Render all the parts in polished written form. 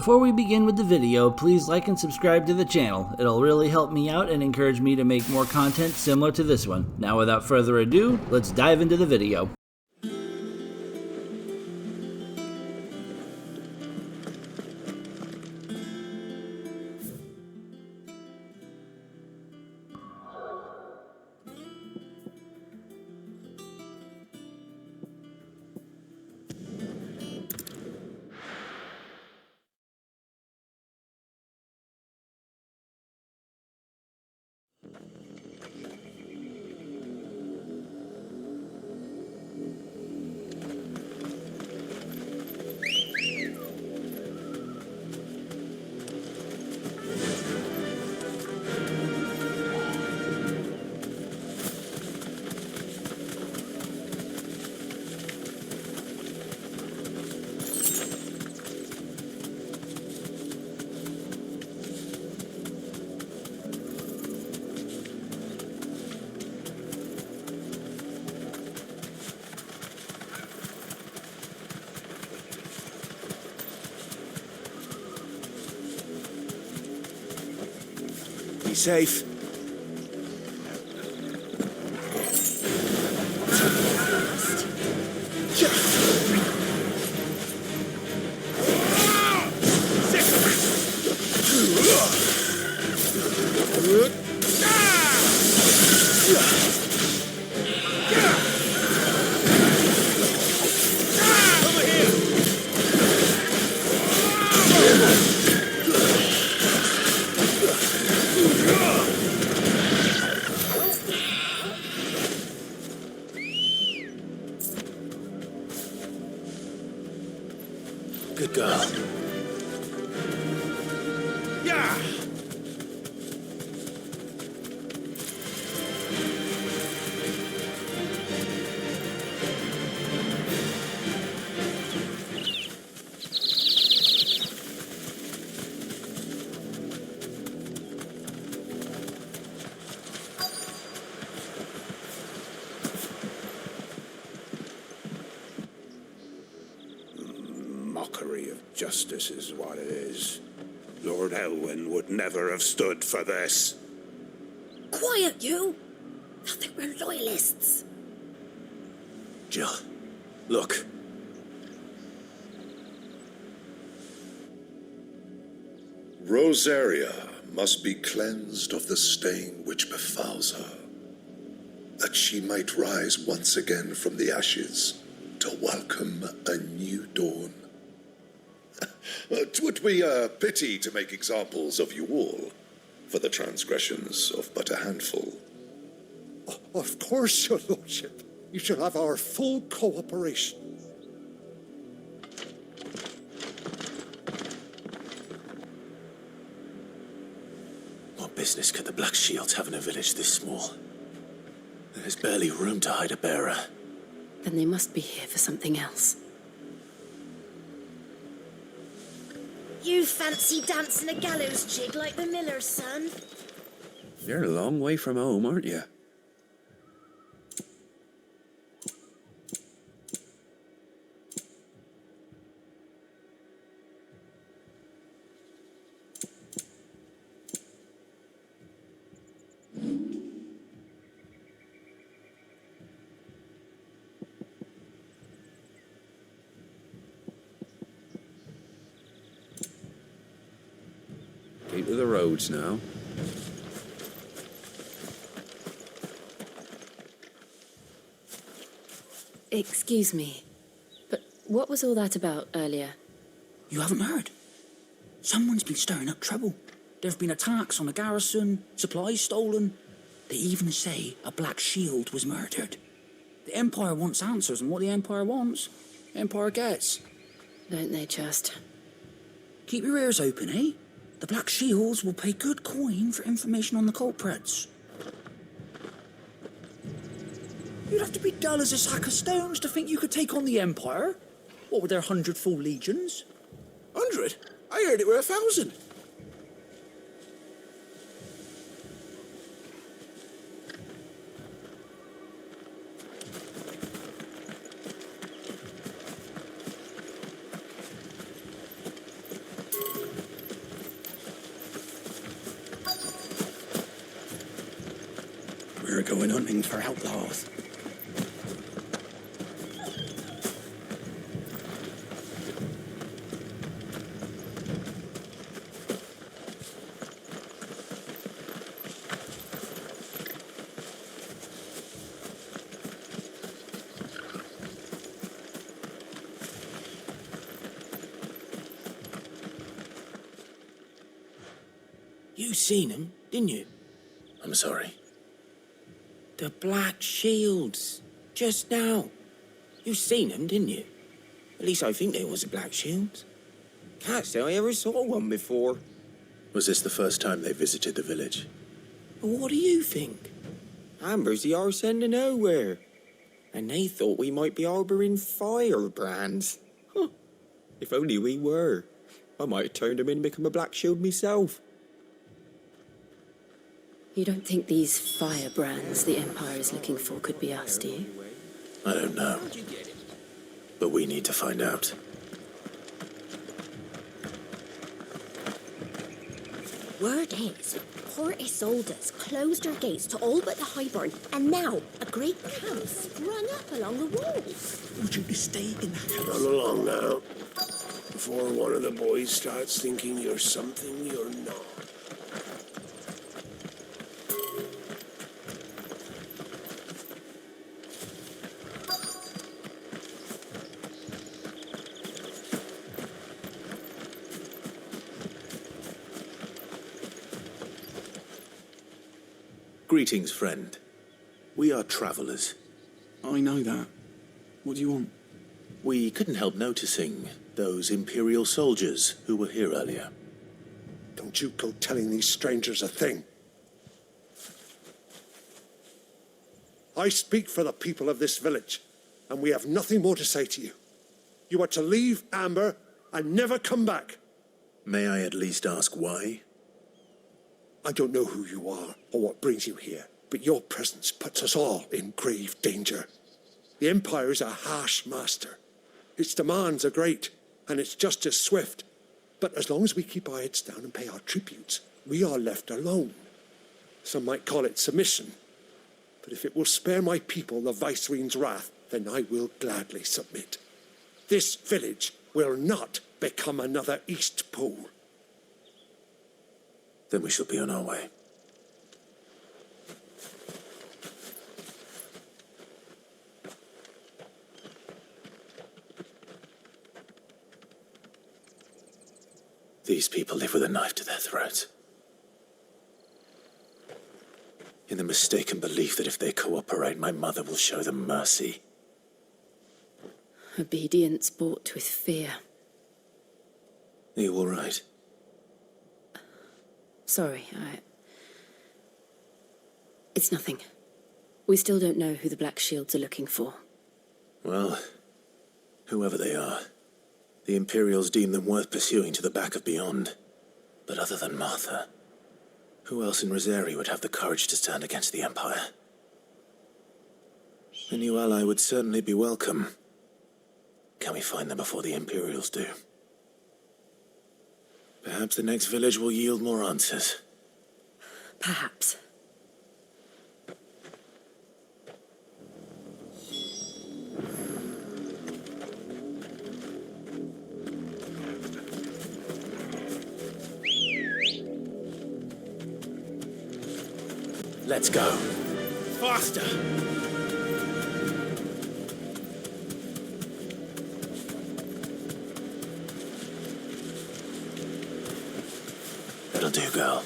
Before we begin with the video, please like and subscribe to the channel. It'll really help me out and encourage me to make more content similar to this one. Now without further ado, let's dive into the video. Be safe. Good girl. Yeah! Mockery of justice is what it is. Lord Elwyn would never have stood for this. Quiet, you! I think we're loyalists. Jill, look. Rosaria must be cleansed of the stain which befouls her, that she might rise once again from the ashes to welcome a new dawn. 'Twould be a pity to make examples of you all for the transgressions of but a handful. Of course, your lordship. You shall have our full cooperation. What business could the Black Shields have in a village this small? There's barely room to hide a bearer. Then they must be here for something else. You fancy dancing a gallows jig like the miller's son? You're a long way from home, aren't you? Keep to the roads now. Excuse me, but what was all that about earlier? You haven't heard? Someone's been stirring up trouble. There have been attacks on the garrison, supplies stolen. They even say a Black Shield was murdered. The Empire wants answers, and what the Empire wants, the Empire gets. Don't they just? Keep your ears open, eh? The Black Shields will pay good coin for information on the culprits. You'd have to be dull as a sack of stones to think you could take on the Empire. What with their 100 full legions? 100? I heard it were 1,000. We're going hunting for outlaws. You seen them, didn't you? I'm sorry. The Black Shields. Just now. You seen them, didn't you? At least I think they was the Black Shields. Can't say I ever saw one before. Was this the first time they visited the village? But what do you think? Amber's the arse end of nowhere. And they thought we might be harbouring firebrands. Huh. If only we were. I might have turned them in and become a Black Shield myself. You don't think these firebrands the Empire is looking for could be us, do you? I don't know. But we need to find out. Word is, Port Isolde's closed her gates to all but the Highborn, and now a great camp sprung up along the walls. Would you stay in the house? Run along now, before one of the boys starts thinking you're something you're not. Greetings, friend. We are travelers. I know that. What do you want? We couldn't help noticing those Imperial soldiers who were here earlier. Don't you go telling these strangers a thing. I speak for the people of this village, and we have nothing more to say to you. You are to leave Amber and never come back. May I at least ask why? I don't know who you are or what brings you here, but your presence puts us all in grave danger. The Empire is a harsh master. Its demands are great, and its justice swift. But as long as we keep our heads down and pay our tributes, we are left alone. Some might call it submission. But if it will spare my people the Viceroy's wrath, then I will gladly submit. This village will not become another East Pole. Then we shall be on our way. These people live with a knife to their throats. In the mistaken belief that if they cooperate, my mother will show them mercy. Obedience bought with fear. Are you all right? Sorry, It's nothing. We still don't know who the Black Shields are looking for. Well, whoever they are, the Imperials deem them worth pursuing to the back of beyond. But other than Martha, who else in Rosari would have the courage to stand against the Empire? A new ally would certainly be welcome. Can we find them before the Imperials do? Perhaps the next village will yield more answers. Perhaps. Let's go. Faster! That'll do, girl.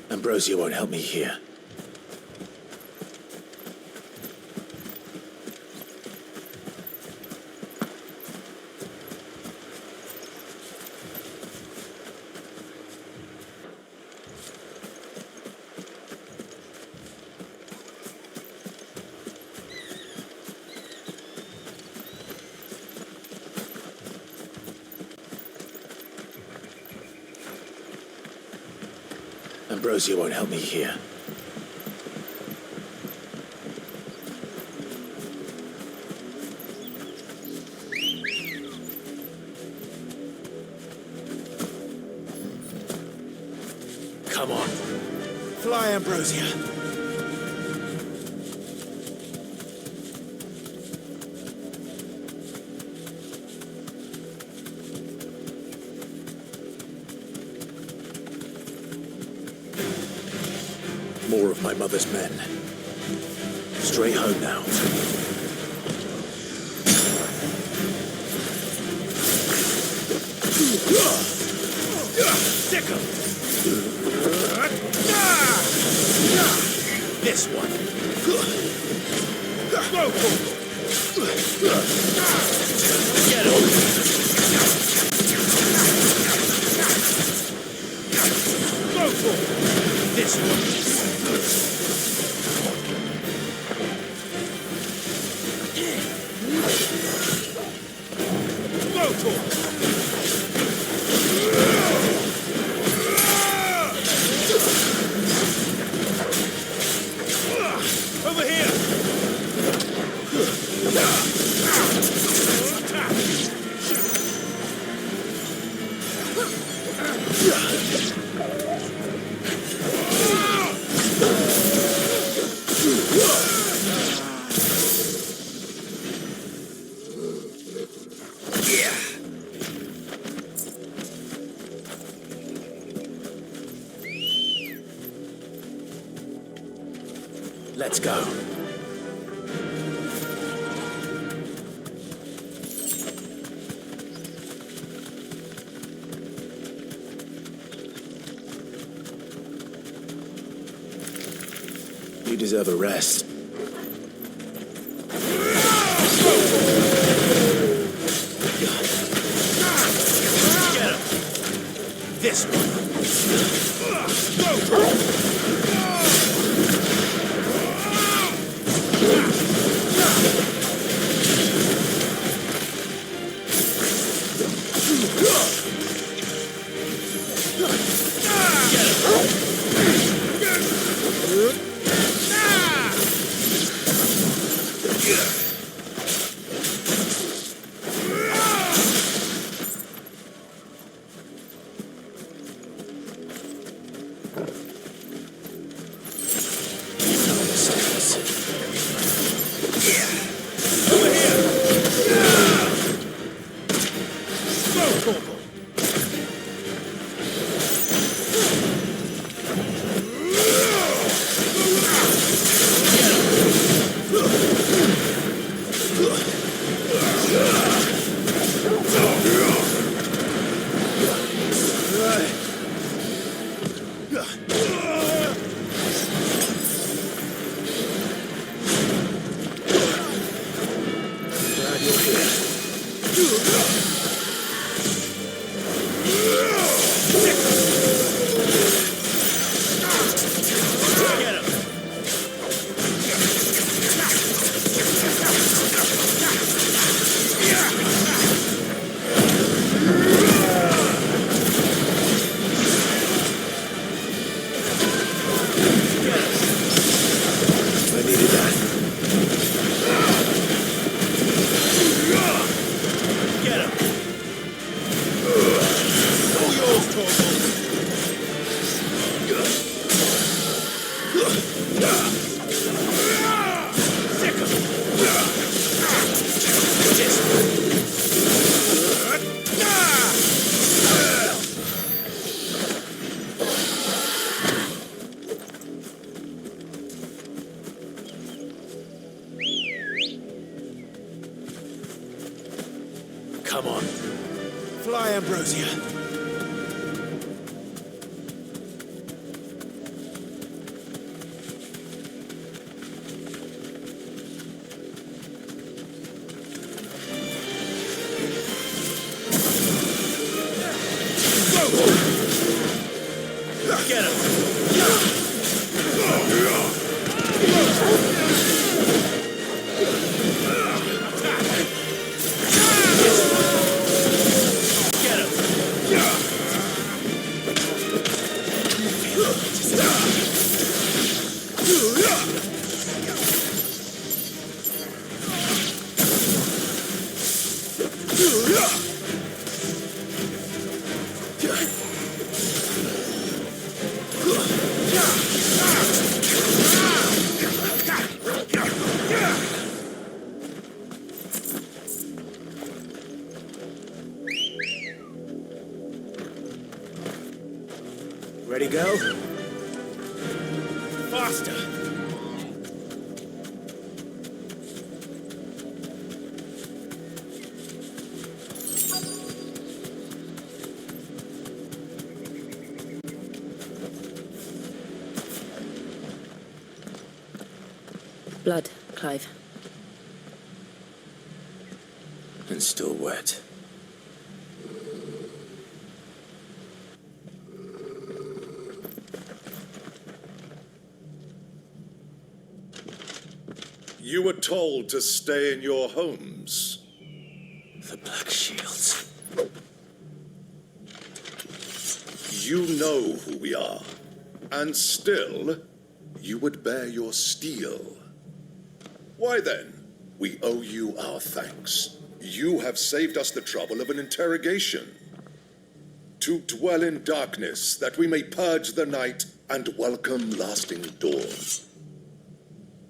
Ambrosia won't help me here. Ambrosia won't help me here. Come on. Fly, Ambrosia. More of my mother's men. Straight home now. Stick 'em! This one. Get him! Go for it! This one. Go for it! Over here! Let's go. You deserve a rest. Get him. This one. Come on. Fly, Ambrosia. Get him! Ready, go? Faster! Blood, Clive. And still wet. You were told to stay in your homes. The Black Shields. You know who we are. And still, you would bear your steel. Why then, we owe you our thanks. You have saved us the trouble of an interrogation. To dwell in darkness, that we may purge the night and welcome lasting dawn.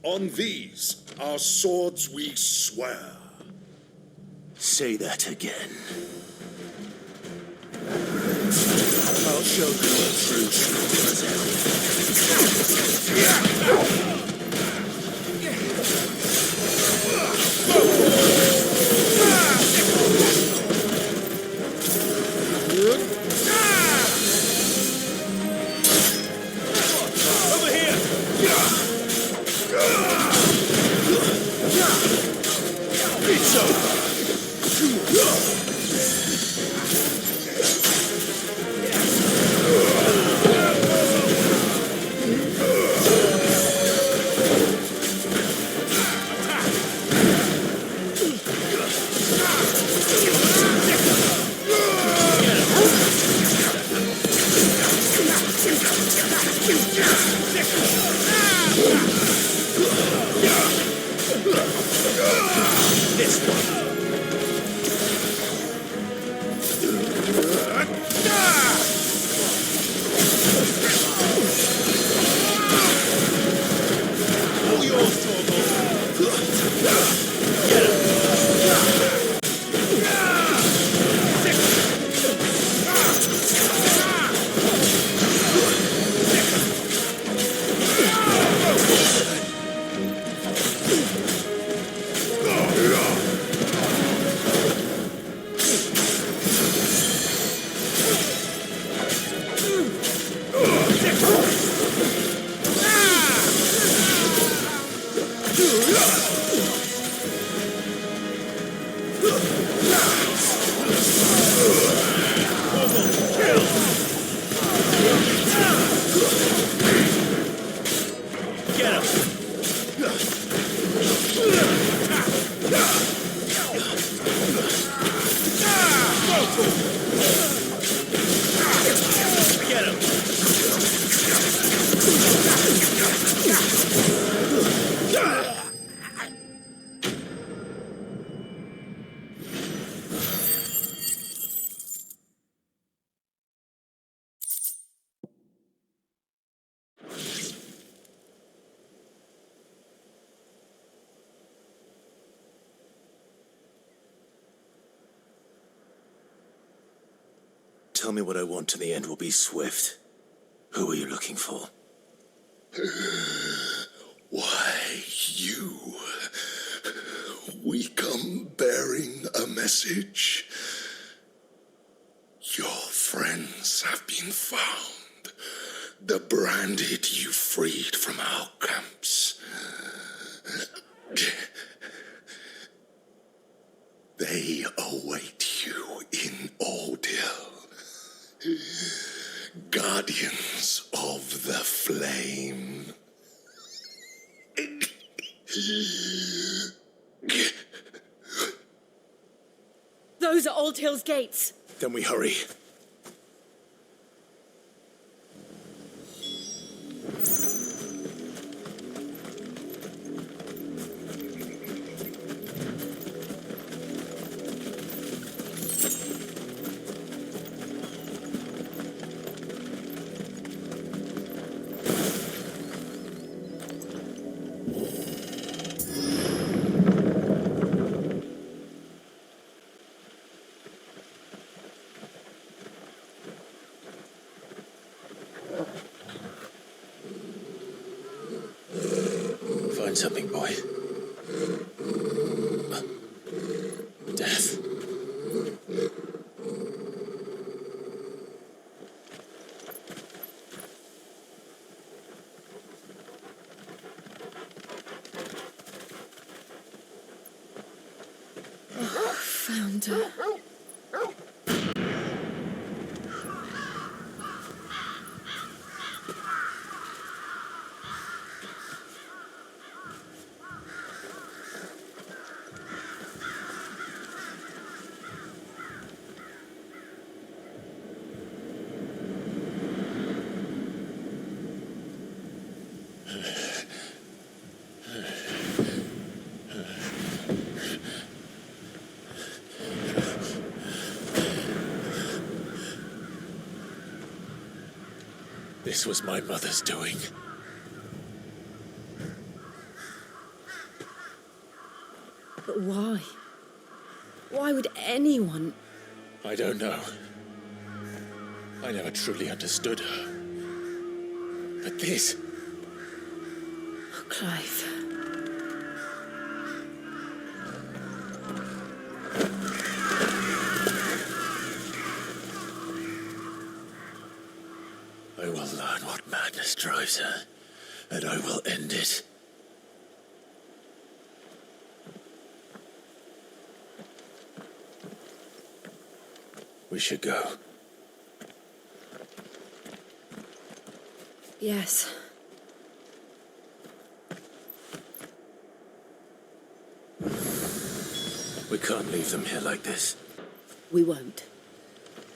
On these, our swords we swear. Say that again. I'll show you a true Over here! Tell me what I want and the end will be swift. Who are you looking for? Why, you. We come bearing a message. Your friends have been found. The branded you freed from our camps. They await you in Ordeal. Guardians of the Flame. Those are Old Hill's gates. Then we hurry. Find something, boy. Death. Found her. This was my mother's doing. But why? Why would anyone... I don't know. I never truly understood her. But this... Oh, Clive. I will learn what madness drives her, and I will end it. We should go. Yes. We can't leave them here like this. We won't.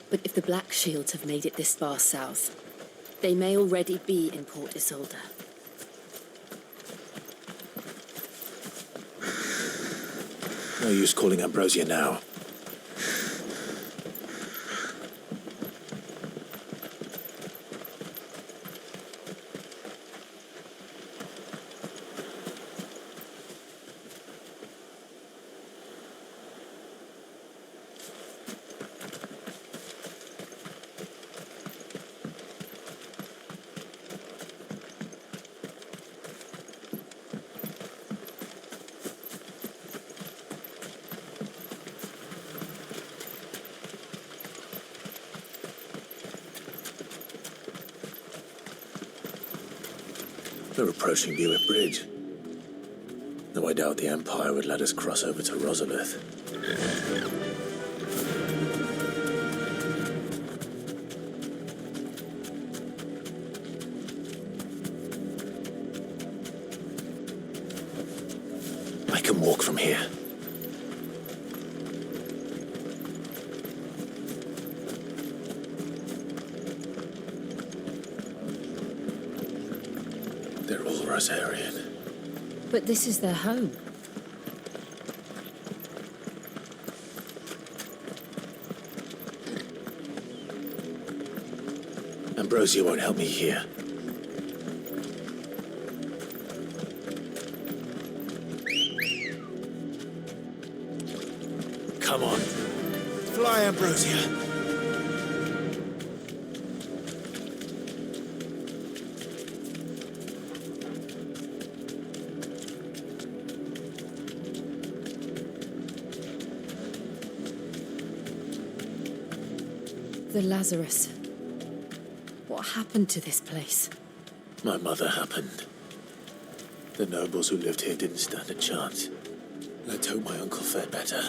But if the Black Shields have made it this far south, they may already be in Port Isolde. No use calling Ambrosia now. We're approaching Buick Bridge. Though I doubt the Empire would let us cross over to Rosalith. I can walk from here. They're all Rosarian. But this is their home. Ambrosia won't help me here. Come on. Fly, Ambrosia. The Lazarus. What happened to this place? My mother happened. The nobles who lived here didn't stand a chance. Let's hope my uncle fared better.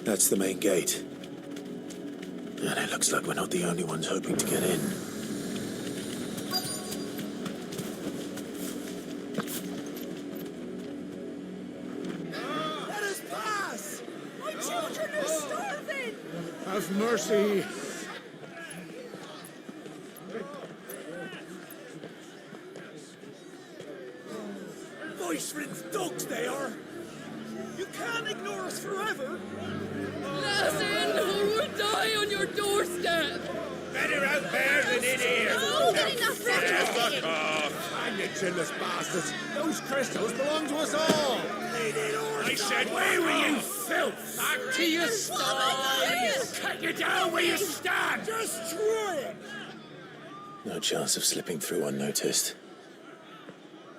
That's the main gate. And it looks like we're not the only ones hoping to get in. Let us pass! My children are starving! Have mercy! Voice-ridden dogs they are! You can't ignore us forever! Let us in or we'll die on your doorstep! Better out there than in here! Oh, get enough Fuck off! you chinless bastards! Those crystals belong to us all! I said, where were you, filth? Back to your sties! Cut you down where you stand! Destroy it! No chance of slipping through unnoticed.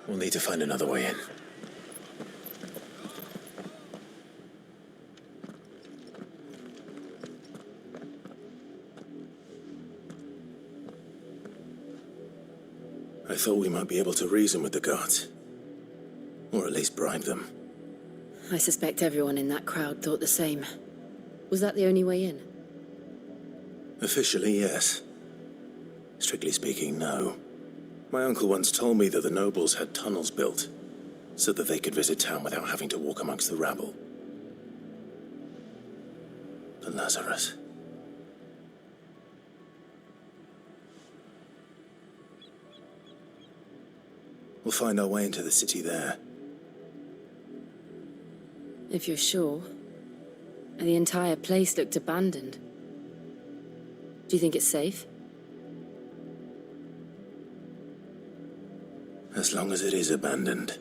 We'll need to find another way in. I thought we might be able to reason with the guards. Or at least bribe them. I suspect everyone in that crowd thought the same. Was that the only way in? Officially, yes. Strictly speaking, no. My uncle once told me that the nobles had tunnels built, so that they could visit town without having to walk amongst the rabble. But Lazarus... We'll find our way into the city there. If you're sure. The entire place looked abandoned. Do you think it's safe? As long as it is abandoned.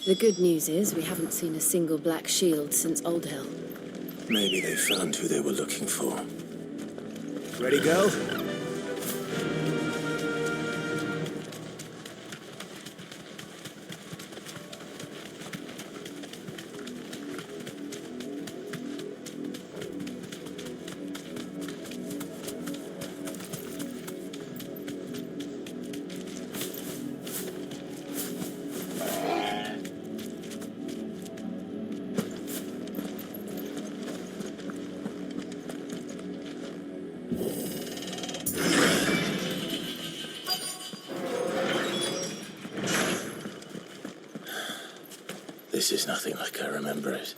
The good news is we haven't seen a single black shield since Old Hill. Maybe they found who they were looking for. Ready, go? This is nothing like I remember it.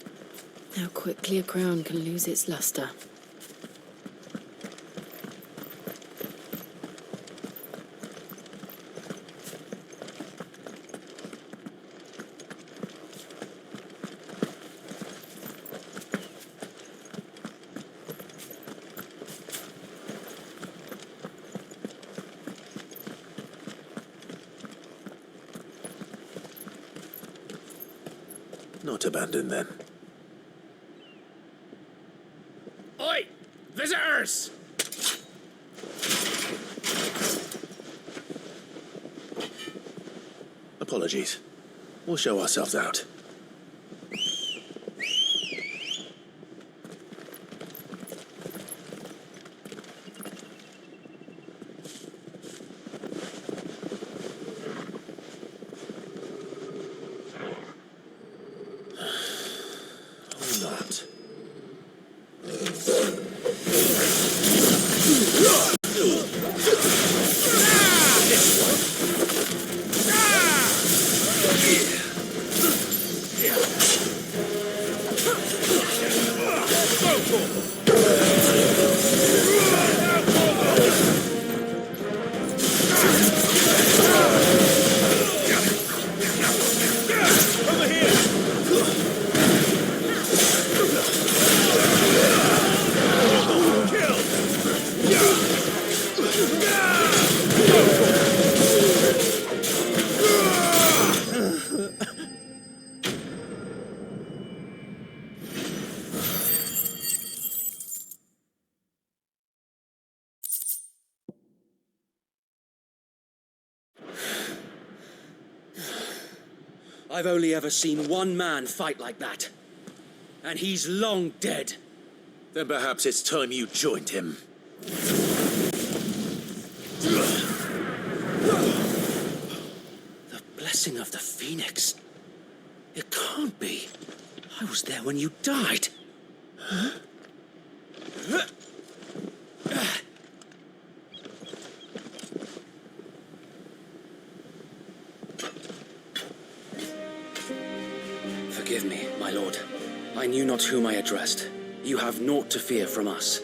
How quickly a crown can lose its luster. Not abandoned, then. Oi! Visitors! Apologies. We'll show ourselves out. Not. I've only ever seen one man fight like that. And he's long dead. Then perhaps it's time you joined him. The blessing of the Phoenix. It can't be. I was there when you died. Huh? Forgive me, my lord. I knew not whom I addressed. You have naught to fear from us.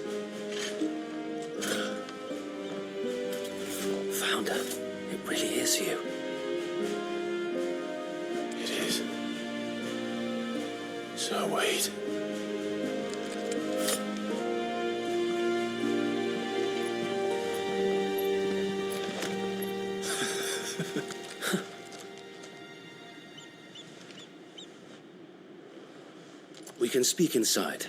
Founder, it really is you. It is. So wait. We can speak inside.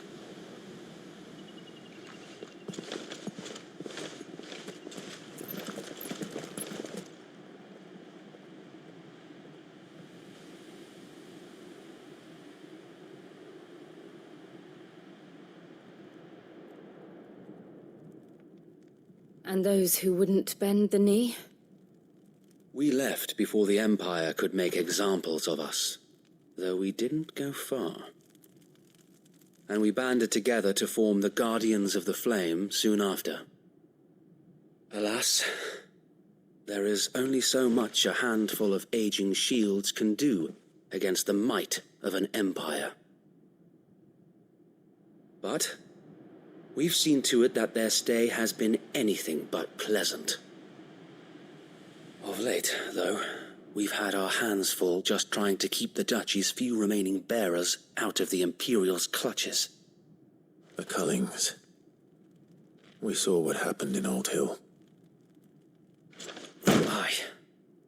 And those who wouldn't bend the knee? We left before the Empire could make examples of us, though we didn't go far. And we banded together to form the Guardians of the Flame soon after. Alas, there is only so much a handful of aging shields can do against the might of an empire. But we've seen to it that their stay has been anything but pleasant. Of late, though, we've had our hands full just trying to keep the Duchy's few remaining bearers out of the Imperial's clutches. The Cullings. We saw what happened in Old Hill. Aye,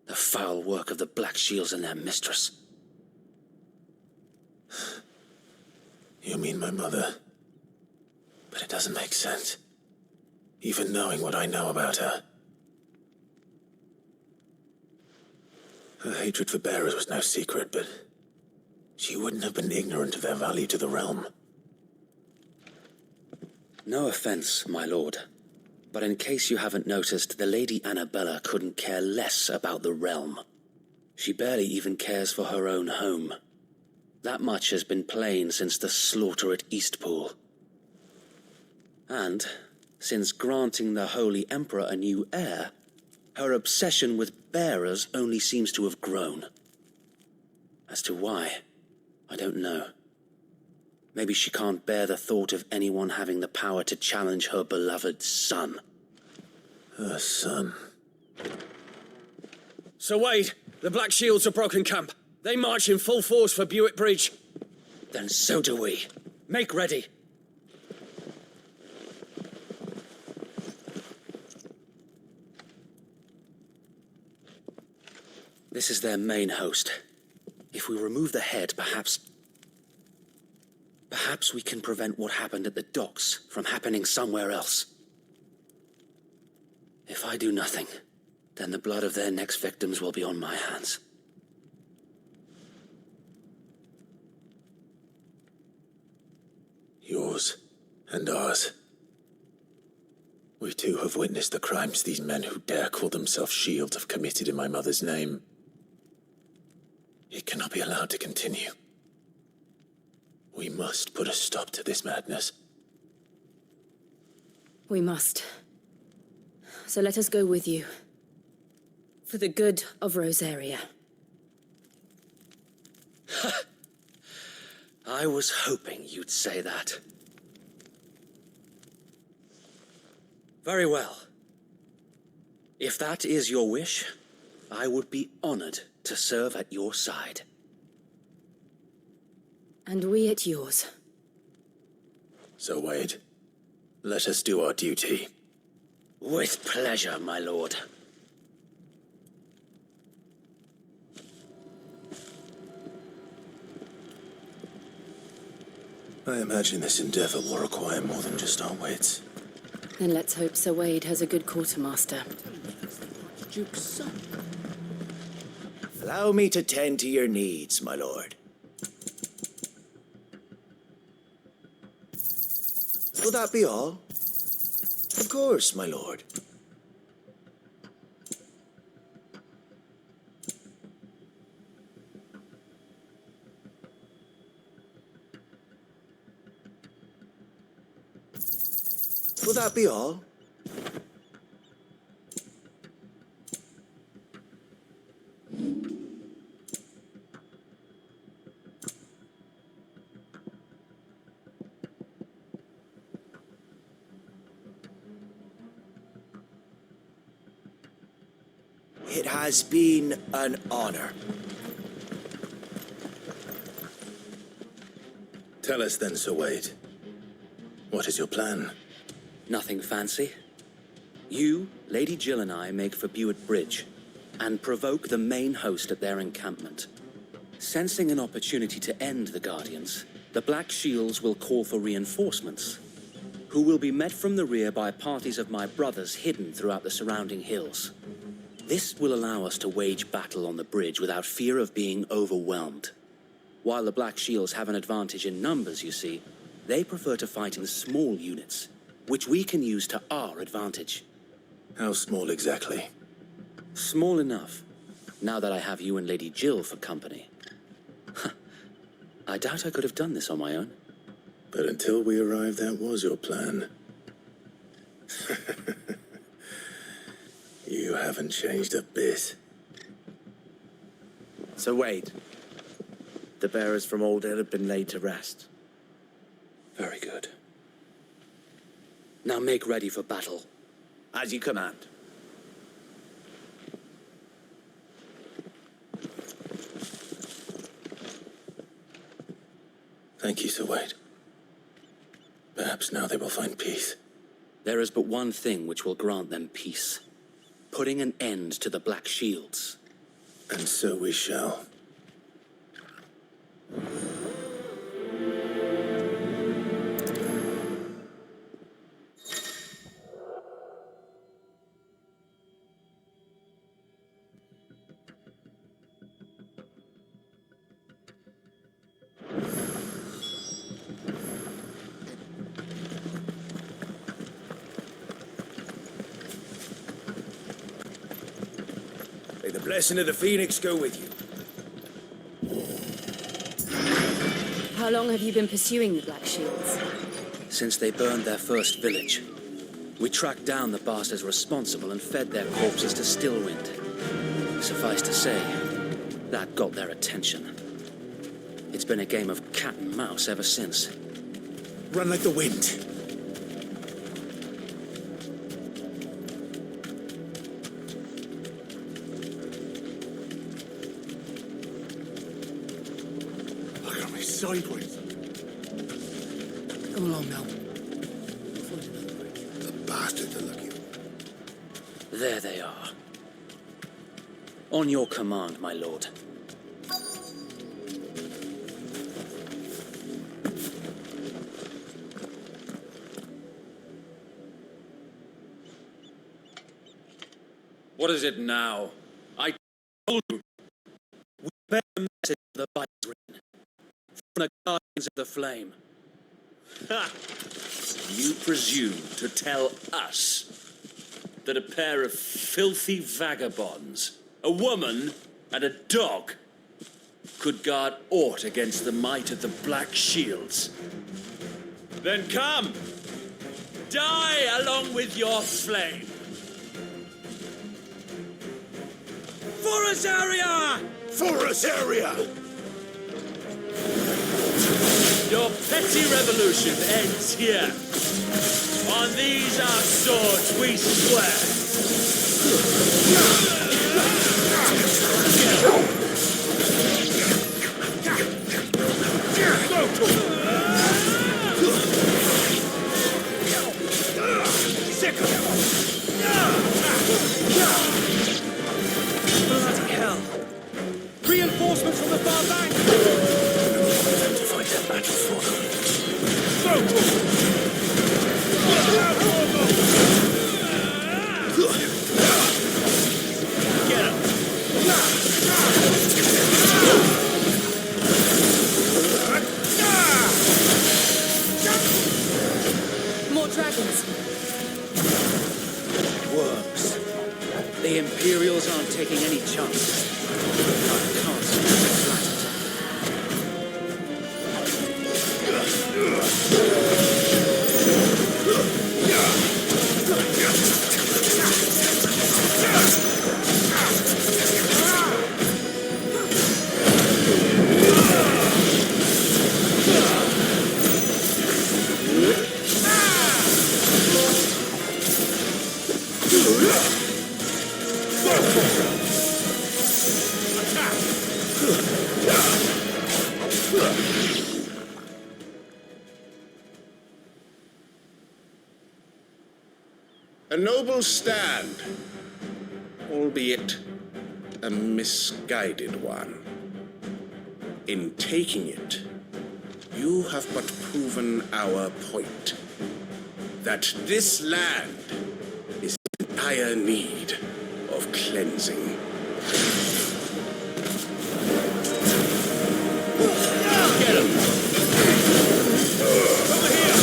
the foul work of the Black Shields and their mistress. You mean my mother? But it doesn't make sense. Even knowing what I know about her. Her hatred for bearers was no secret, but she wouldn't have been ignorant of their value to the realm. No offense, my lord, but in case you haven't noticed, the Lady Annabella couldn't care less about the realm. She barely even cares for her own home. That much has been plain since the slaughter at Eastpool. And, since granting the Holy Emperor a new heir, her obsession with bearers only seems to have grown. As to why, I don't know. Maybe she can't bear the thought of anyone having the power to challenge her beloved son. Her son. Sir Wade, the Black Shields have broken camp. They march in full force for Buick Bridge. Then so do we. Make ready. This is their main host. If we remove the head, perhaps we can prevent what happened at the docks from happening somewhere else. If I do nothing, then the blood of their next victims will be on my hands. Yours and ours. We too have witnessed the crimes these men who dare call themselves shields have committed in my mother's name. It cannot be allowed to continue. We must put a stop to this madness. We must. So let us go with you. For the good of Rosaria. I was hoping you'd say that. Very well. If that is your wish, I would be honored to serve at your side. And we at yours. So, Wade, let us do our duty. With pleasure, my lord. I imagine this endeavor will require more than just our wits. Then let's hope Sir Wade has a good quartermaster. Duke's son. Allow me to tend to your needs, my lord. Will that be all? Of course, my lord. Will that be all? It has been an honor. Tell us then, Sir Wade. What is your plan? Nothing fancy. You, Lady Jill and I make for Buick Bridge. and provoke the main host at their encampment. Sensing an opportunity to end the Guardians, the Black Shields will call for reinforcements, who will be met from the rear by parties of my brothers hidden throughout the surrounding hills. This will allow us to wage battle on the bridge without fear of being overwhelmed. While the Black Shields have an advantage in numbers, you see, they prefer to fight in small units, which we can use to our advantage. How small exactly? Small enough, now that I have you and Lady Jill for company. I doubt I could have done this on my own. But until we arrived, that was your plan. You haven't changed a bit. So wait. The bearers from Old Inn have been laid to rest. Very good. Now make ready for battle. As you command. Thank you, Sir Wade. Perhaps now they will find peace. There is but one thing which will grant them peace. Putting an end to the Black Shields. And so we shall. May the blessing of the Phoenix go with you. How long have you been pursuing the Black Shields? Since they burned their first village. We tracked down the bastards responsible and fed their corpses to Stillwind. Suffice to say, that got their attention. It's been a game of cat and mouse ever since. Run like the wind. Look at me sideways. Come along now. The bastards are looking. There they are. On your command, my lord. What is it now? I told you. We bear a message of the Viceroy from the Guardians of the Flame. Ha! You presume to tell us that a pair of filthy vagabonds, a woman and a dog, could guard aught against the might of the Black Shields? Then come! Die along with your flame! For Azaria! For Azaria! Your petty revolution ends here. On these our swords we swear. Bloody hell! Reinforcements from the far bank! Time to fight that battle for Get him! More dragons. Worms. The Imperials aren't taking any chances. I can't see them flattered. A noble stand, albeit a misguided one. In taking it, you have but proven our point. That this land is in dire need of cleansing. Get him! Over here!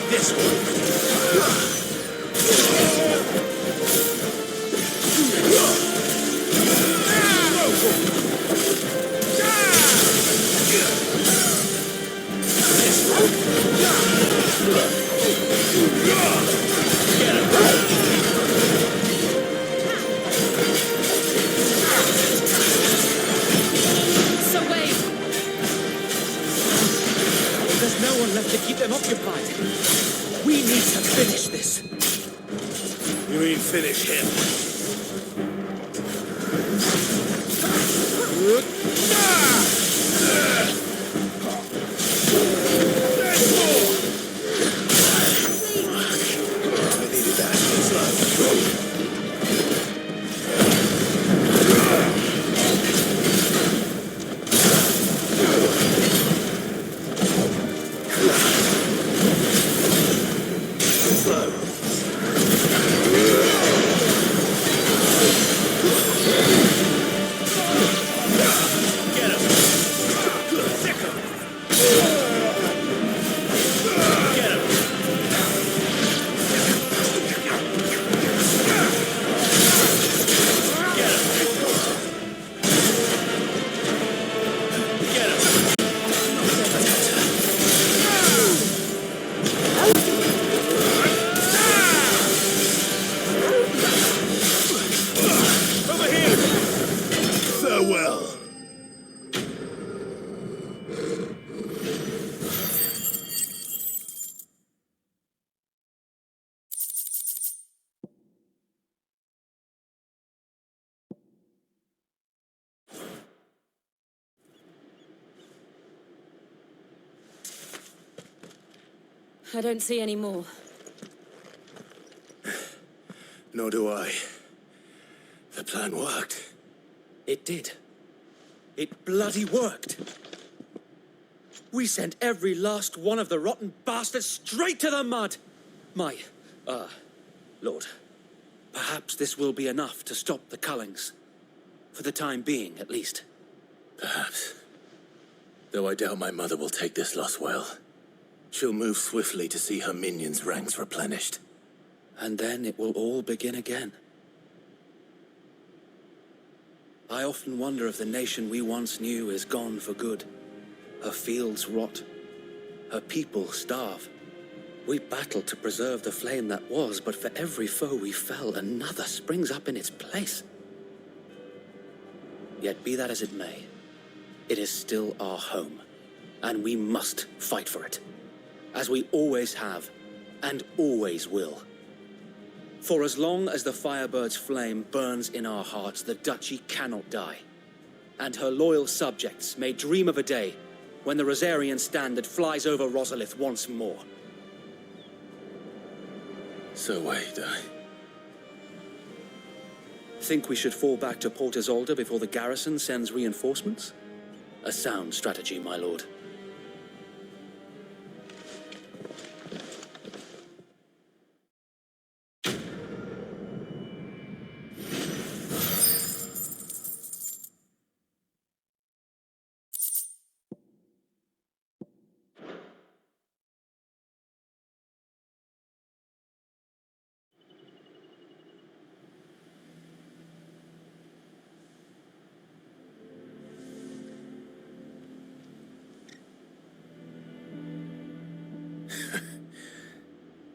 This one. So wait! There's no one left to keep them occupied. We need to finish this. You mean finish him? I don't see any more. Nor do I. The plan worked. It did. It bloody worked. We sent every last one of the rotten bastards straight to the mud. Lord, perhaps this will be enough to stop the Cullings. For the time being, at least. Perhaps. Though I doubt my mother will take this loss well. She'll move swiftly to see her minions' ranks replenished. And then it will all begin again. I often wonder if the nation we once knew is gone for good. Her fields rot. Her people starve. We battled to preserve the flame that was, but for every foe we fell, another springs up in its place. Yet be that as it may, it is still our home, and we must fight for it, as we always have, and always will. For as long as the Firebird's flame burns in our hearts, the Duchy cannot die, and her loyal subjects may dream of a day when the Rosarian standard flies over Rosalith once more. So wait, Think we should fall back to Port Isolde before the garrison sends reinforcements? A sound strategy, my lord.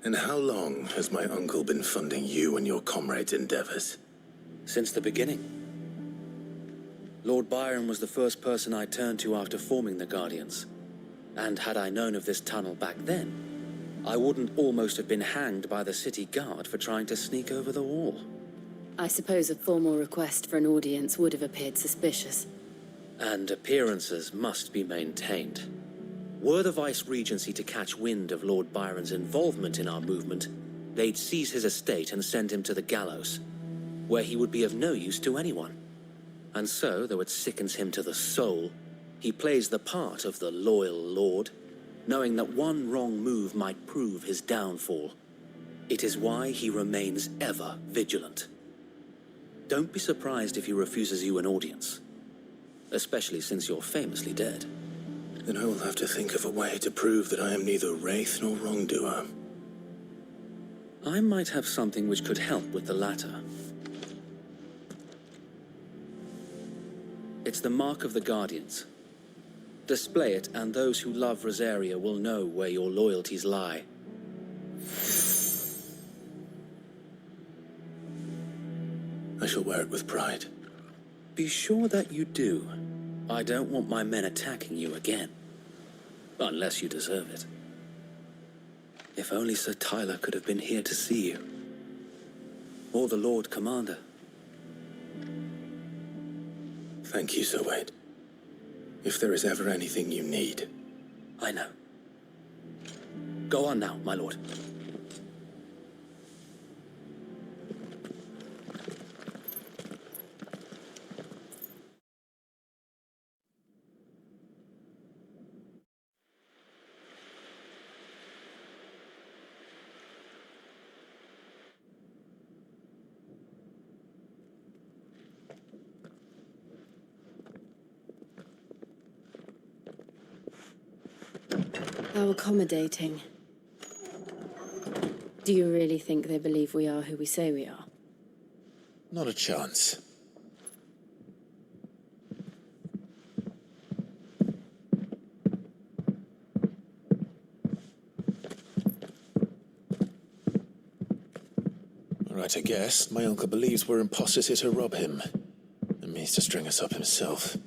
And how long has my uncle been funding you and your comrades' endeavors? Since the beginning. Lord Byron was the first person I turned to after forming the Guardians. And had I known of this tunnel back then, I wouldn't almost have been hanged by the city guard for trying to sneak over the wall. I suppose a formal request for an audience would have appeared suspicious. And appearances must be maintained. Were the Vice-Regency to catch wind of Lord Byron's involvement in our movement, they'd seize his estate and send him to the gallows, where he would be of no use to anyone. And so, though it sickens him to the soul, he plays the part of the loyal lord, knowing that one wrong move might prove his downfall. It is why he remains ever vigilant. Don't be surprised if he refuses you an audience, especially since you're famously dead. Then I will have to think of a way to prove that I am neither wraith nor wrongdoer. I might have something which could help with the latter. It's the mark of the Guardians. Display it, and those who love Rosaria will know where your loyalties lie. I shall wear it with pride. Be sure that you do. I don't want my men attacking you again. Unless you deserve it. If only Sir Tyler could have been here to see you. Or the Lord Commander. Thank you, Sir Wade. If there is ever anything you need. I know. Go on now, my lord. How accommodating. Do you really think they believe we are who we say we are? Not a chance. Right, I guess. My uncle believes we're imposters here to rob him, and means to string us up himself.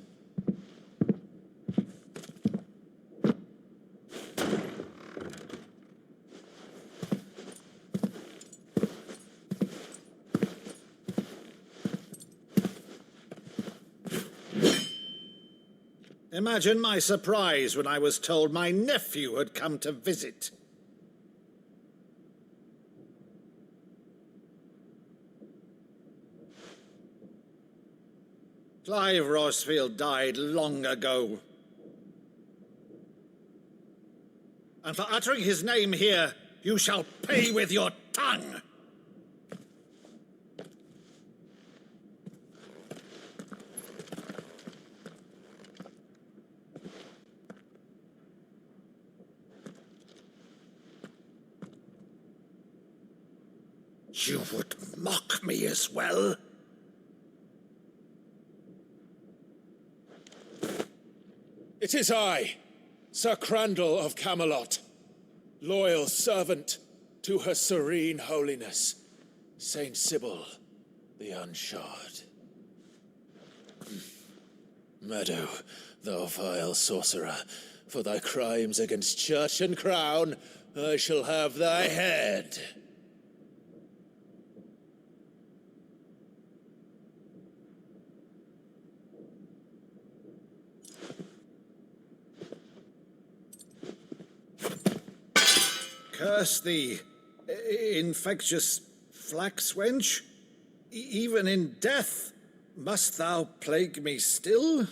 Imagine my surprise when I was told my nephew had come to visit. Clive Rossfield died long ago. And for uttering his name here, you shall pay with your tongue! You would mock me as well? It is I, Sir Crandall of Camelot, loyal servant to Her Serene Holiness, Saint Sybil the Unshod. Meadow, thou vile sorcerer, for thy crimes against church and crown, I shall have thy head. Curse thee, infectious flax wench. Even in death, must thou plague me still?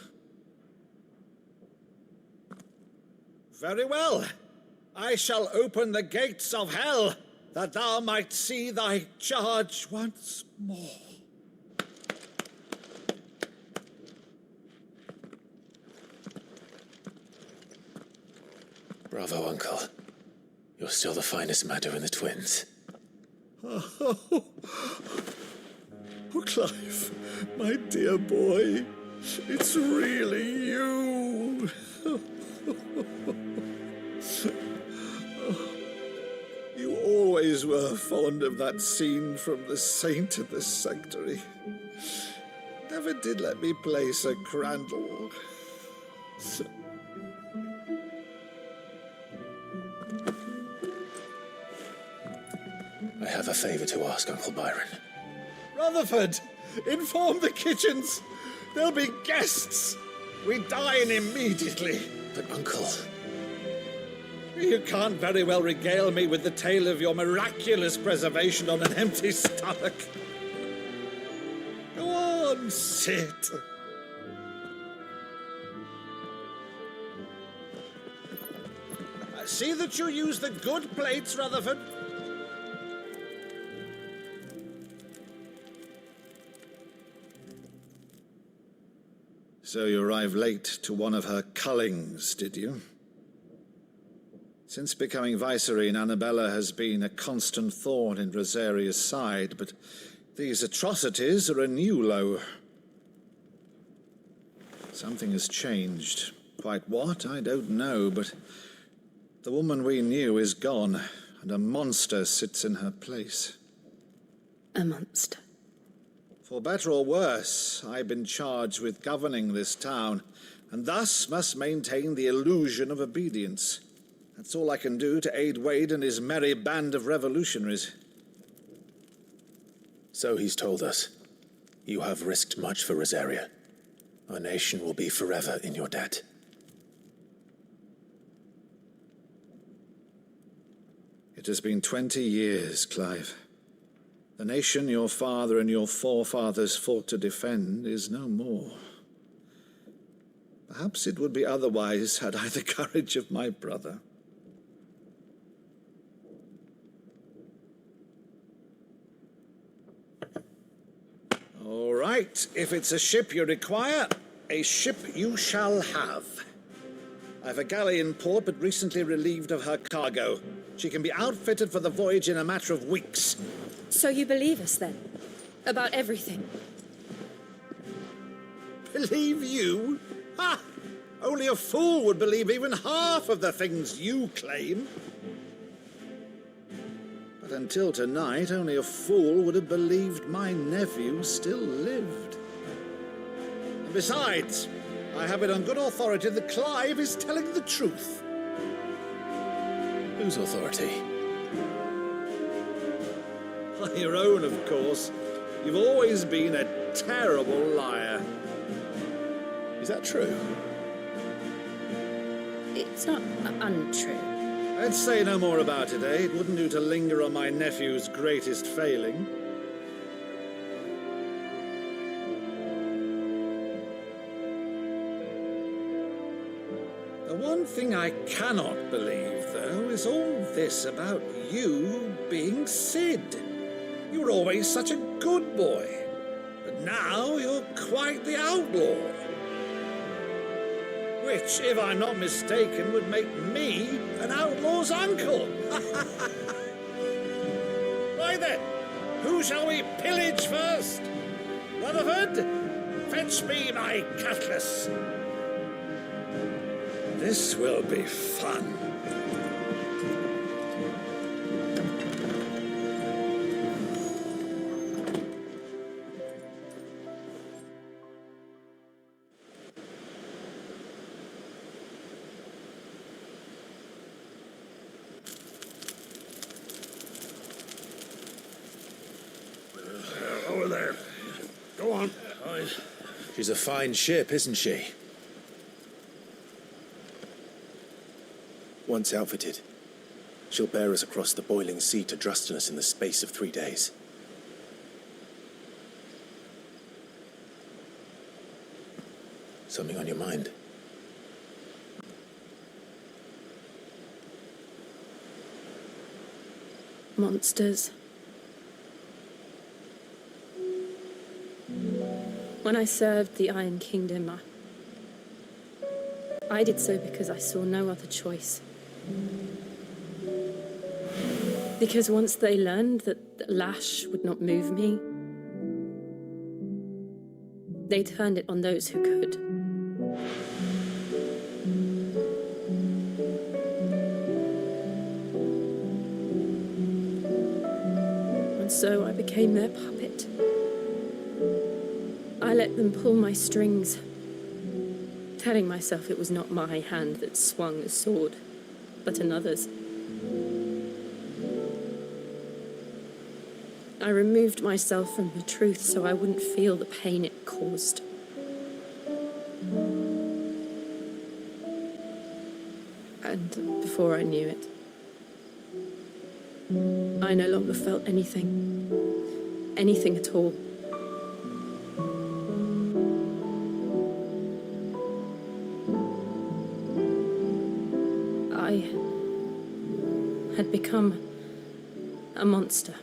Very well. I shall open the gates of hell, that thou might see thy charge once more. Bravo, Uncle. You're still the finest Meadow in the twins. Oh, Clive, my dear boy, it's really you. You always were fond of that scene from The Saint in the Sanctuary. Never did let me play Sir Crandall. I have a favor to ask, Uncle Byron. Rutherford, inform the kitchens. There'll be guests. We dine immediately. But, Uncle... You can't very well regale me with the tale of your miraculous preservation on an empty stomach. Go on, sit. See that you use the good plates, Rutherford. So you arrived late to one of her cullings, did you? Since becoming Vicereine, Annabella has been a constant thorn in Rosaria's side, but these atrocities are a new low. Something has changed. Quite what, I don't know, but the woman we knew is gone, and a monster sits in her place. A monster? For better or worse, I've been charged with governing this town, and thus must maintain the illusion of obedience. That's all I can do to aid Wade and his merry band of revolutionaries. So he's told us. You have risked much for Rosaria. Our nation will be forever in your debt. It has been 20 years, Clive. The nation your father and your forefathers fought to defend is no more. Perhaps it would be otherwise had I the courage of my brother. All right, if it's a ship you require, a ship you shall have. I've a galley in port, but recently relieved of her cargo. She can be outfitted for the voyage in a matter of weeks. So you believe us, then? About everything? Believe you? Ha! Only a fool would believe even half of the things you claim. But until tonight, only a fool would have believed my nephew still lived. And besides, I have it on good authority that Clive is telling the truth. Whose authority? Your own, of course. You've always been a terrible liar. Is that true? It's not untrue. Let's say no more about it, eh? It wouldn't do to linger on my nephew's greatest failing. The one thing I cannot believe, though, is all this about you being Sid. You were always such a good boy, but now you're quite the outlaw. Which, if I'm not mistaken, would make me an outlaw's uncle. Right then, who shall we pillage first? Rutherford, fetch me my cutlass. This will be fun. Over there. Go on. She's a fine ship, isn't she? Once outfitted, she'll bear us across the boiling sea to Drustinus in the space of 3 days. Something on your mind? Monsters. When I served the Iron Kingdom, I did so because I saw no other choice. Because once they learned that the lash would not move me, they turned it on those who could. And so I became their puppet. I let them pull my strings, telling myself it was not my hand that swung a sword, but another's. I removed myself from the truth so I wouldn't feel the pain it caused. And before I knew it, I no longer felt anything. Anything at all. I had become a monster.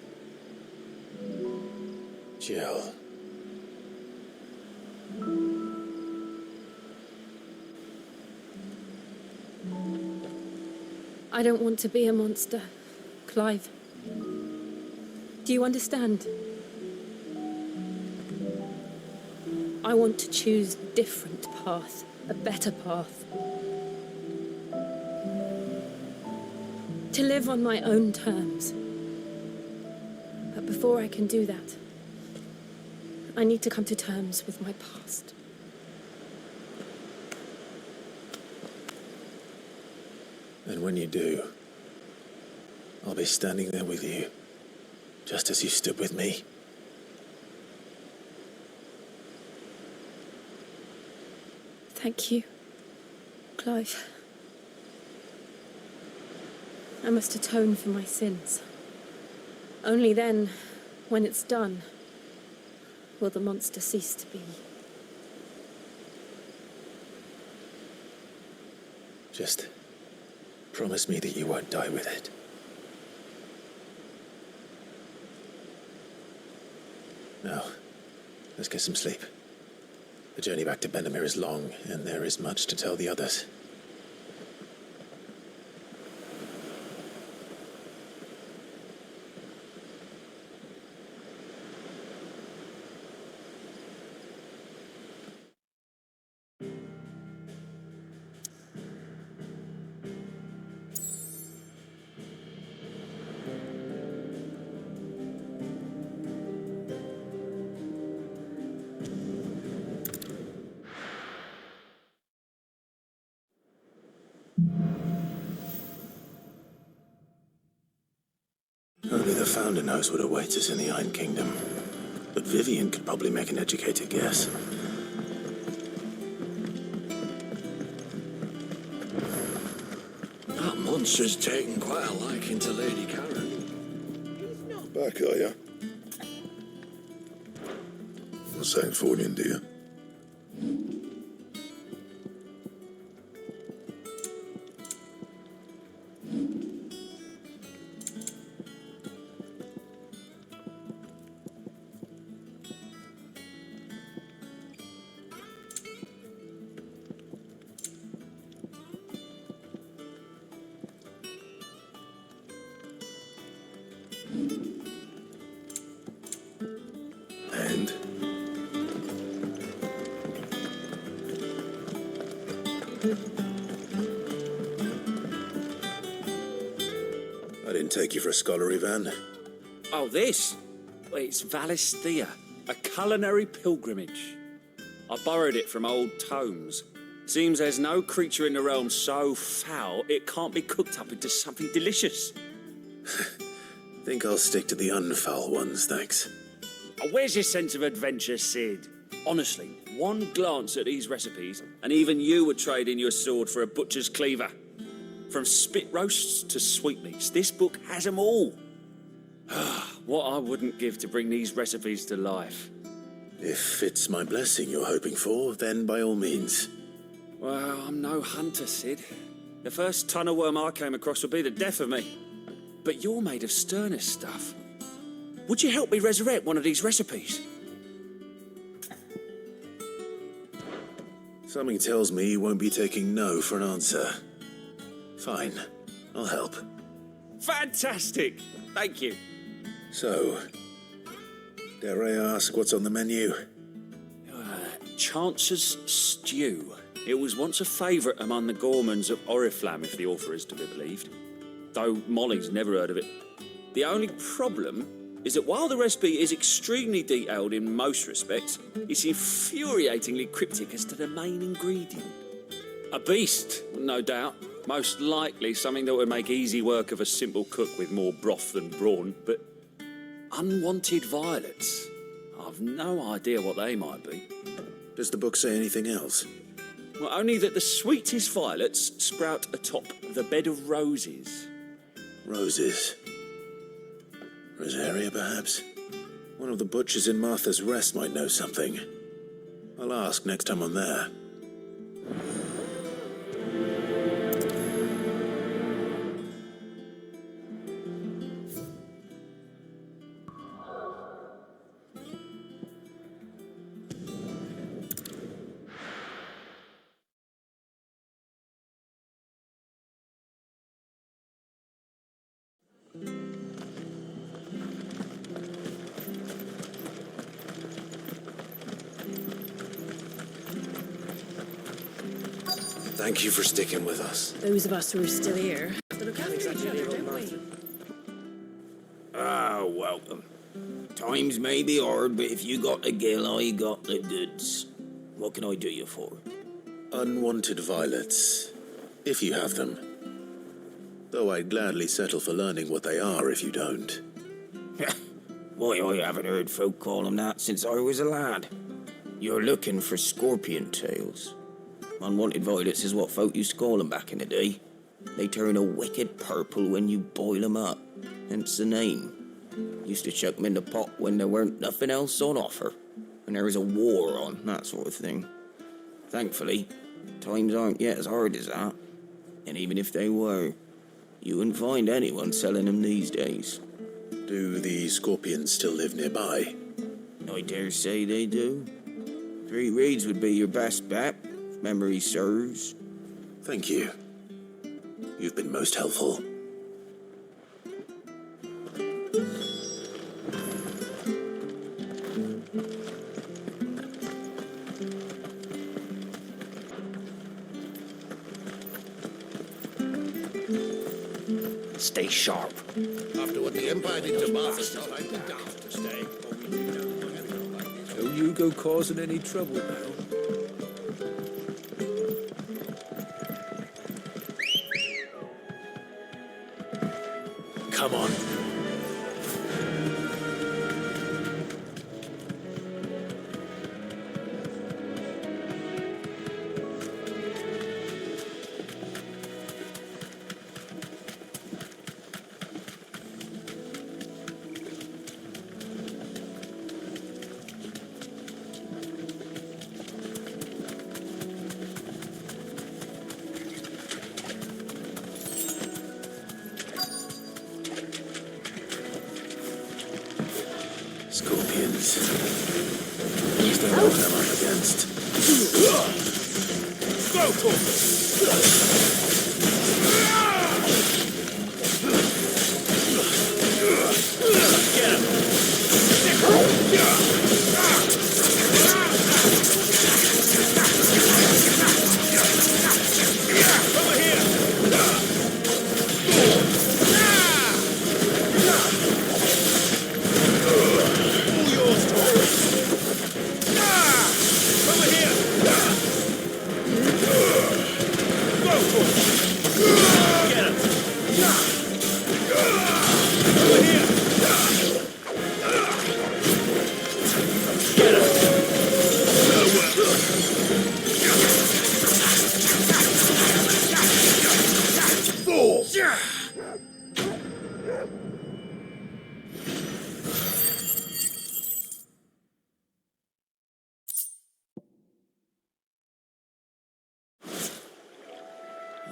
Jill. I don't want to be a monster, Clive. Do you understand? I want to choose a different path, a better path. To live on my own terms. But before I can do that, I need to come to terms with my past. And when you do, I'll be standing there with you, just as you stood with me. Thank you, Clive. I must atone for my sins. Only then, when it's done, will the monster cease to be. Just promise me that you won't die with it. Now, let's get some sleep. The journey back to Benamir is long, and there is much to tell the others. Only the Founder knows what awaits us in the Iron Kingdom. But Vivian could probably make an educated guess. That monster's taken quite a liking to Lady Karen. Back, are you? What's that for you, dear? And? I didn't take you for a scholar, Ivan. Oh, this? Well, it's Valisthea, a culinary pilgrimage. I borrowed it from old tomes. Seems there's no creature in the realm so foul it can't be cooked up into something delicious. Think I'll stick to the unfoul ones, thanks. Oh, where's your sense of adventure, Sid? Honestly, one glance at these recipes, and even you would trade in your sword for a butcher's cleaver. From spit roasts to sweetmeats, this book has them all. What I wouldn't give to bring these recipes to life. If it's my blessing you're hoping for, then by all means. Well, I'm no hunter, Sid. The first tunnel worm I came across would be the death of me. But you're made of sterner stuff. Would you help me resurrect one of these recipes? Something tells me you won't be taking no for an answer. Fine, I'll help. Fantastic! Thank you. So, dare I ask what's on the menu? Chance's Stew. It was once a favourite among the gourmands of Oriflamme, if the author is to be believed. Though Molly's never heard of it. The only problem is that while the recipe is extremely detailed in most respects, it's infuriatingly cryptic as to the main ingredient. A beast, no doubt. Most likely something that would make easy work of a simple cook with more broth than brawn, but Unwanted violets. I've no idea what they might be. Does the book say anything else? Well, only that the sweetest violets sprout atop the bed of roses. Roses. Rosaria, perhaps? One of the butchers in Martha's Rest might know something. I'll ask next time I'm there. Thank you for sticking with us. Those of us who are still here have to look after each other, don't we? Ah, welcome. Times may be hard, but if you got the gill, I got the goods. What can I do you for? Unwanted violets, if you have them. Though I'd gladly settle for learning what they are if you don't. Why, I haven't heard folk call them that since I was a lad. You're looking for scorpion tails. Unwanted violets is what folk used to call them back in the day. They turn a wicked purple when you boil them up, hence the name. Used to chuck them in the pot when there weren't nothing else on offer, when there was a war on, that sort of thing. Thankfully, times aren't yet as hard as that, and even if they were, you wouldn't find anyone selling them these days. Do the scorpions still live nearby? I dare say they do. 3 reeds would be your best bet, if memory serves. Thank you. You've been most helpful. Stay sharp. After what the Empire did to Martha, I'm daft to stay. Don't you go causing any trouble now. Come on. Scorpions. At least I know what I'm up against. Go, Koopalings! Get him! Over here!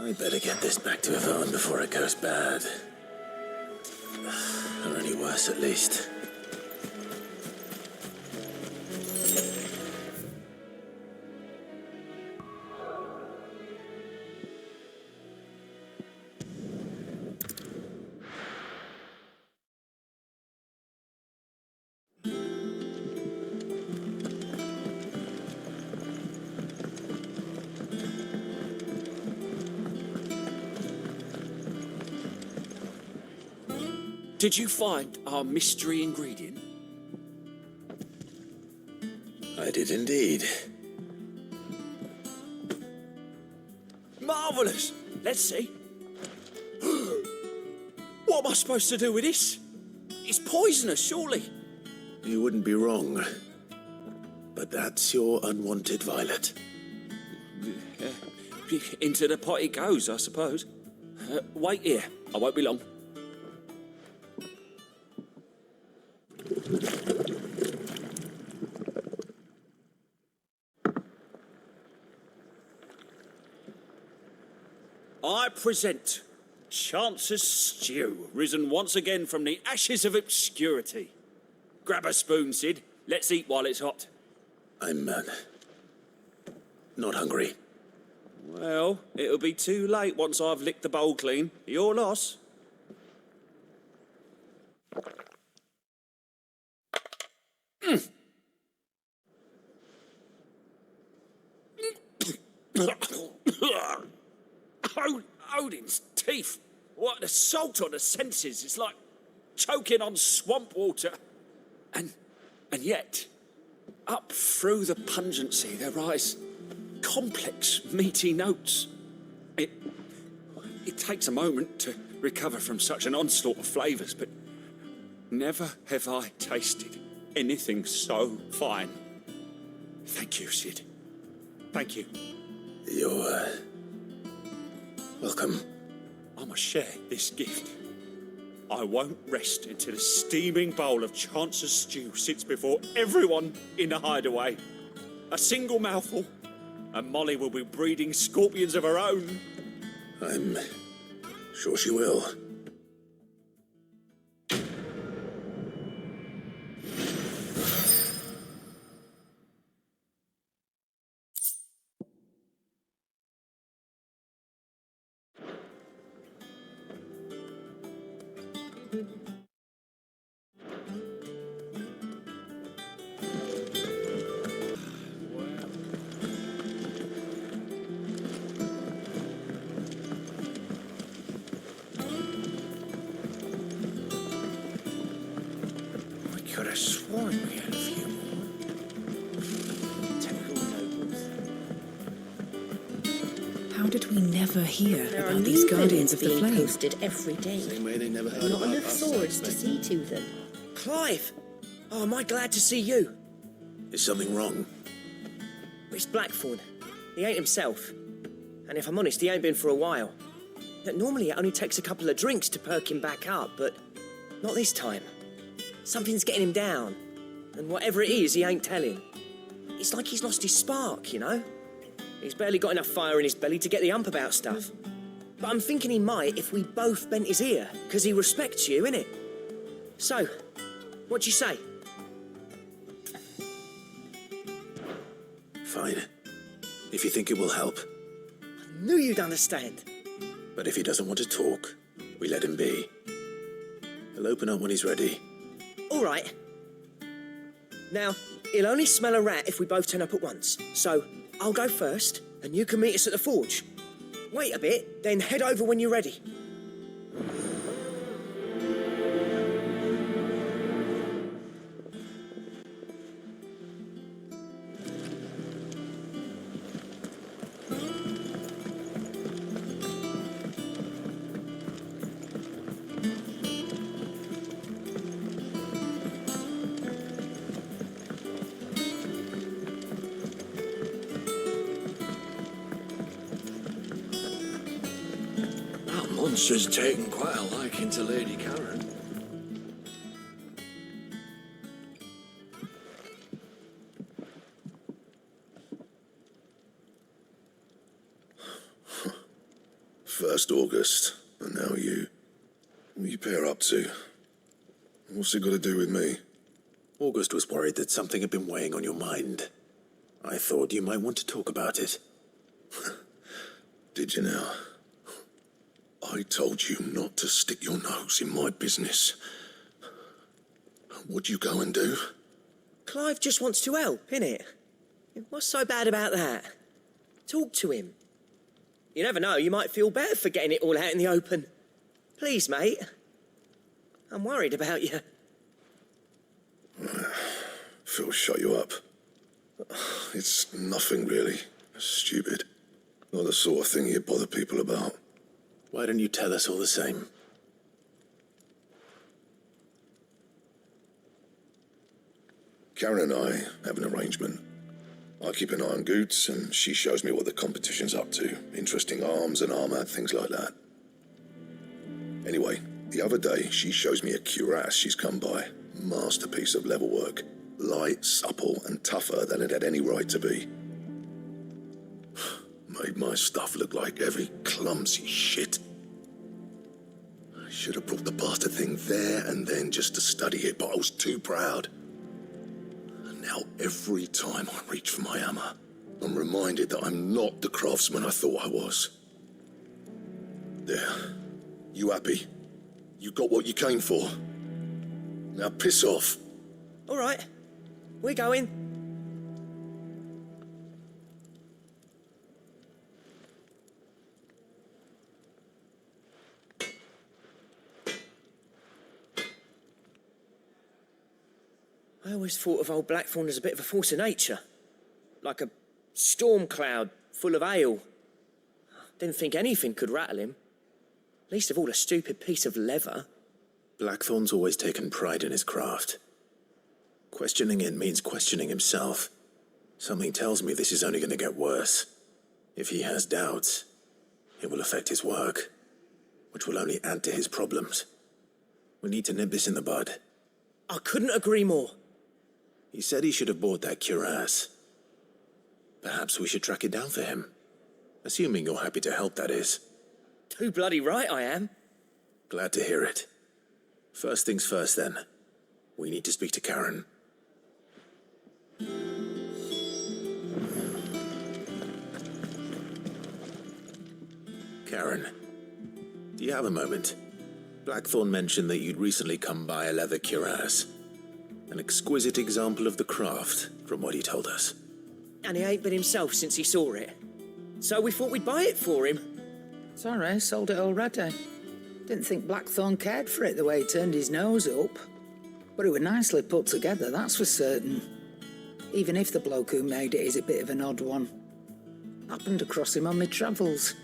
I better get this back to Yvonne before it goes bad. Or any worse, at least. Did you find our mystery ingredient? I did indeed. Marvellous! Let's see. What am I supposed to do with this? It's poisonous, surely. You wouldn't be wrong. But that's your unwanted violet. Into the pot it goes, I suppose. Wait here. I won't be long. I present Chance's Stew, risen once again from the ashes of obscurity. Grab a spoon, Sid. Let's eat while it's hot. I'm, not hungry. Well, it'll be too late once I've licked the bowl clean. Your loss. Odin's teeth. What the salt on the senses. It's like choking on swamp water. And yet, up through the pungency there rise complex, meaty notes. It takes a moment to recover from such an onslaught of flavours, but never have I tasted anything so fine. Thank you, Sid. Thank you. You're, welcome. I must share this gift. I won't rest until a steaming bowl of Chance's stew sits before everyone in the hideaway. A single mouthful, and Molly will be breeding scorpions of her own. I'm sure she will. Could have sworn we had a few more. Typical nobles. How did we never hear There are about these new Guardians of villains the being Flame? posted every day. Same way they never heard Not about enough us, swords I to expect. see to them. Clive! Oh, am I glad to see you? Is something wrong? It's Blackthorn. He ain't himself. And if I'm honest, he ain't been for a while. Normally it only takes a couple of drinks to perk him back up, but not this time. Something's getting him down. And whatever it is, he ain't telling. It's like he's lost his spark, you know? He's barely got enough fire in his belly to get the ump about stuff. But I'm thinking he might if we both bent his ear, because he respects you, innit? So, what do you say? Fine. If you think it will help. I knew you'd understand. But if he doesn't want to talk, we let him be. He'll open up when he's ready. All right. Now, he'll only smell a rat if we both turn up at once. So, I'll go first, and you can meet us at the forge. Wait a bit, then head over when you're ready. Monster's taken quite a liking to Lady Karen. First August, and now you. What are you pair up to? What's it got to do with me? August was worried that something had been weighing on your mind. I thought you might want to talk about it. Did you now? I told you not to stick your nose in my business. What'd you go and do? Clive just wants to help, innit? What's so bad about that? Talk to him. You never know, you might feel better for getting it all out in the open. Please, mate. I'm worried about you. Phil shut you up. It's nothing really. Stupid. Not the sort of thing you bother people about. Why don't you tell us all the same? Karen and I have an arrangement. I keep an eye on Goots, and she shows me what the competition's up to. Interesting arms and armour, things like that. Anyway, the other day, she shows me a cuirass she's come by. Masterpiece of level work. Light, supple, and tougher than it had any right to be. Made my stuff look like heavy, clumsy shit. I should have brought the bastard thing there and then just to study it, but I was too proud. And now every time I reach for my hammer, I'm reminded that I'm not the craftsman I thought I was. There. You happy? You got what you came for. Now piss off. All right, we're going. I always thought of old Blackthorn as a bit of a force of nature. Like a storm cloud full of hail. Didn't think anything could rattle him. Least of all a stupid piece of leather. Blackthorn's always taken pride in his craft. Questioning it means questioning himself. Something tells me this is only going to get worse. If he has doubts, it will affect his work, which will only add to his problems. We need to nip this in the bud. I couldn't agree more. He said he should have bought that cuirass. Perhaps we should track it down for him. Assuming you're happy to help, that is. Too bloody right I am. Glad to hear it. First things first, then. We need to speak to Karen. Karen, do you have a moment? Blackthorn mentioned that you'd recently come by a leather cuirass. An exquisite example of the craft, from what he told us. And he ain't been himself since he saw it. So we thought we'd buy it for him. Sorry, sold it already. Didn't think Blackthorn cared for it the way he turned his nose up. But it was nicely put together, that's for certain. Even if the bloke who made it is a bit of an odd one. Happened across him on my travels.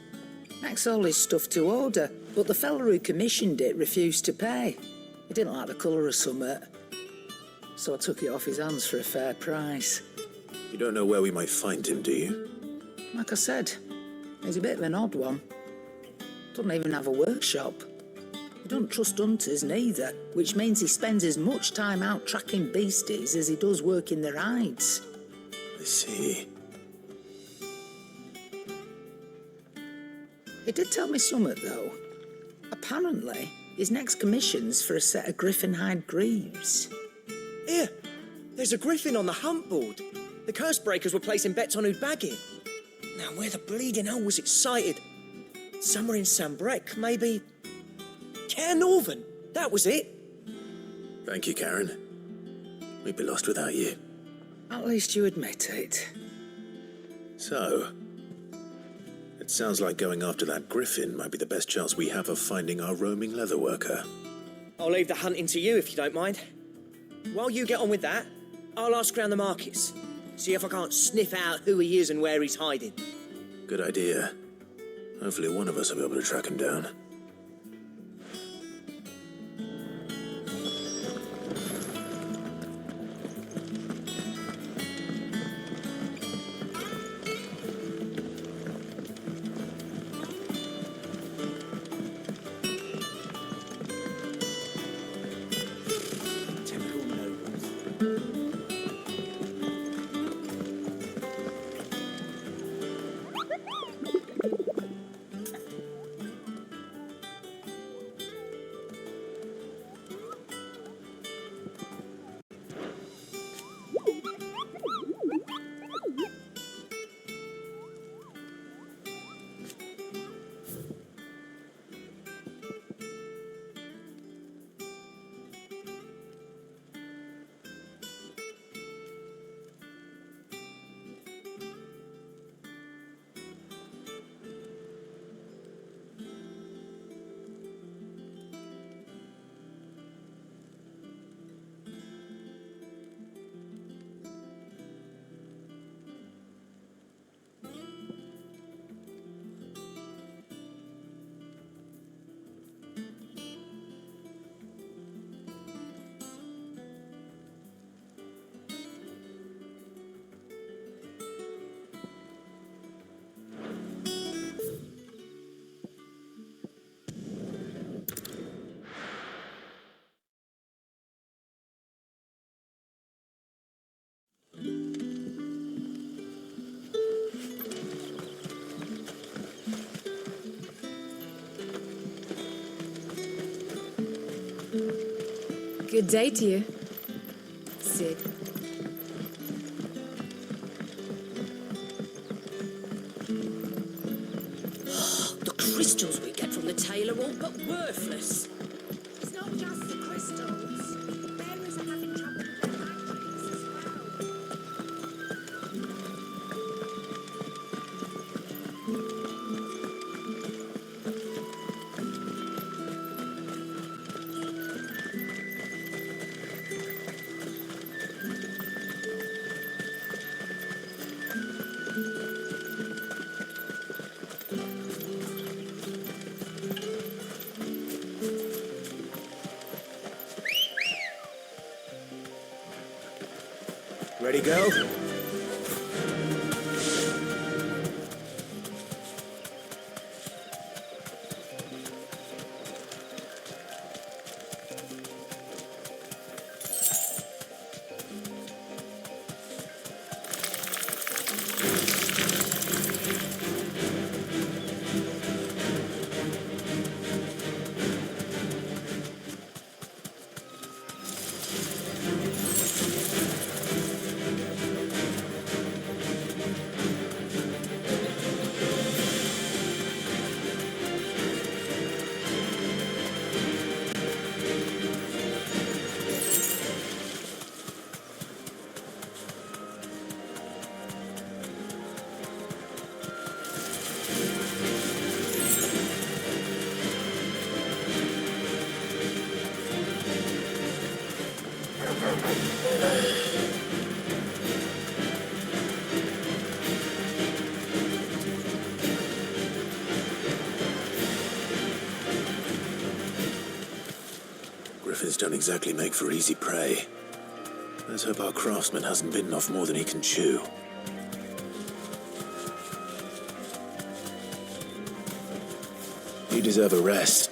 Makes all his stuff to order, but the fella who commissioned it refused to pay. He didn't like the colour of summit. So I took it off his hands for a fair price. You don't know where we might find him, do you? Like I said, he's a bit of an odd one. Doesn't even have a workshop. He doesn't trust hunters neither, which means he spends as much time out tracking beasties as he does working their hides. I see. He did tell me something, though. Apparently, his next commission's for a set of griffin hide greaves. Here, there's a griffin on the hunt board. The curse breakers were placing bets on who'd bag it. Now, where the bleeding hell was it sighted? Somewhere in Sambrec, maybe... Care Northern, that was it. Thank you, Karen. We'd be lost without you. At least you admit it. So, it sounds like going after that griffin might be the best chance we have of finding our roaming leatherworker. I'll leave the hunting to you if you don't mind. While you get on with that, I'll ask round the markets. See if I can't sniff out who he is and where he's hiding. Good idea. Hopefully one of us will be able to track him down. Good day to you, Sid. The crystals we get from the tail are all but worthless. It's not just the crystals. Bearers are having trouble with their batteries as well. Ready, go? Griffins don't exactly make for easy prey. Let's hope our craftsman hasn't bitten off more than he can chew. You deserve a rest.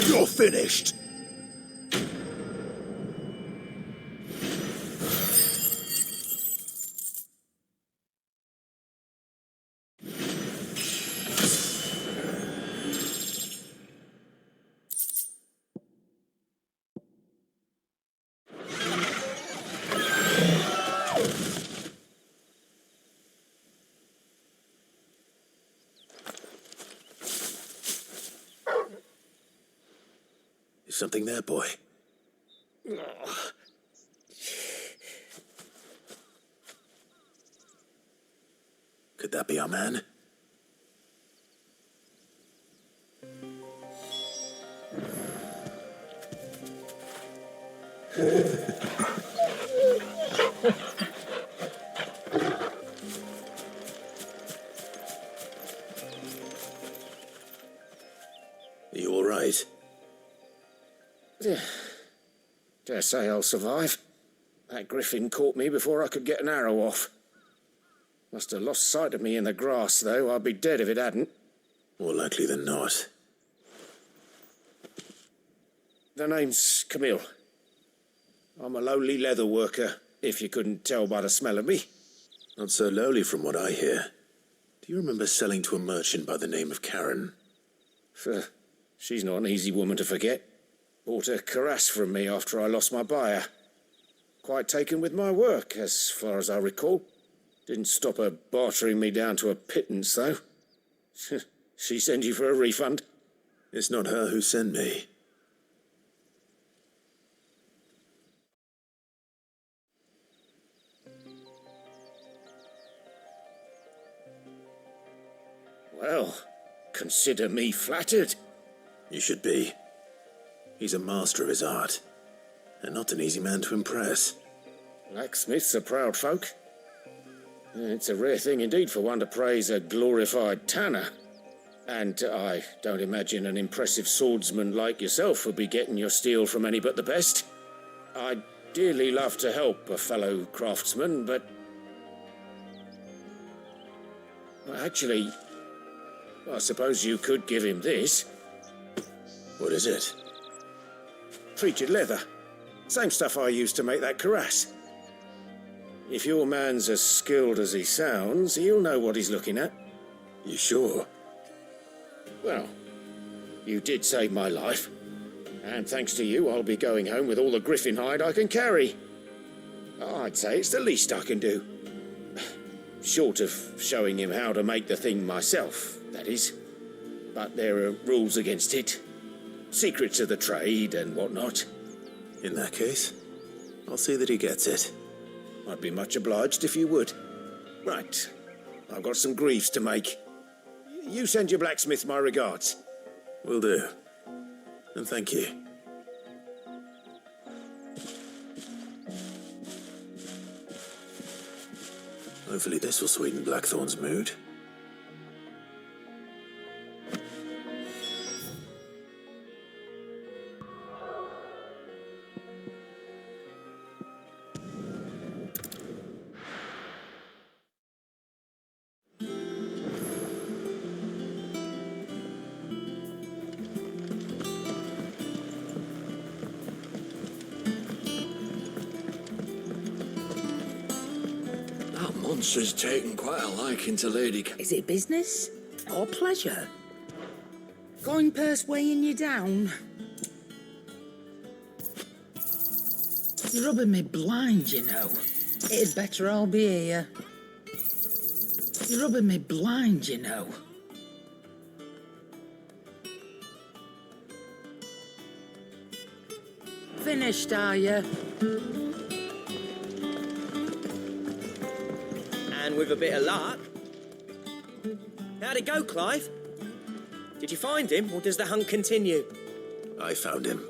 You're finished. Is something there, boy? Could that be our man? Are you all right? Dare say I'll survive. That griffin caught me before I could get an arrow off. Must have lost sight of me in the grass, though. I'd be dead if it hadn't. More likely than not. The name's Camille. I'm a lowly leather worker, if you couldn't tell by the smell of me. Not so lowly from what I hear. Do you remember selling to a merchant by the name of Karen? She's not an easy woman to forget. Bought a cuirass from me after I lost my buyer. Quite taken with my work, as far as I recall. Didn't stop her bartering me down to a pittance, though. She sent you for a refund? It's not her who sent me. Well, consider me flattered. You should be. He's a master of his art, and not an easy man to impress. Blacksmiths are proud folk. It's a rare thing indeed for one to praise a glorified tanner. And I don't imagine an impressive swordsman like yourself would be getting your steel from any but the best. I'd dearly love to help a fellow craftsman, but... well, actually, I suppose you could give him this. What is it? Treated leather. Same stuff I used to make that cuirass. If your man's as skilled as he sounds, he'll know what he's looking at. You sure? Well, you did save my life. And thanks to you, I'll be going home with all the griffin hide I can carry. I'd say it's the least I can do. Short of showing him how to make the thing myself, that is. But there are rules against it. Secrets of the trade and whatnot. In that case, I'll see that he gets it. I'd be much obliged if you would. Right, I've got some greaves to make. You send your blacksmith my regards. Will do. And thank you. Hopefully this will sweeten Blackthorn's mood. That monster's taken quite a liking to Lady Is it business or pleasure? Going purse weighing you down? You're rubbing me blind, you know. It'd better all be here. You're rubbing me blind, you know. Finished, are you? And with a bit of luck. How'd it go, Clive? Did you find him, or does the hunt continue? I found him.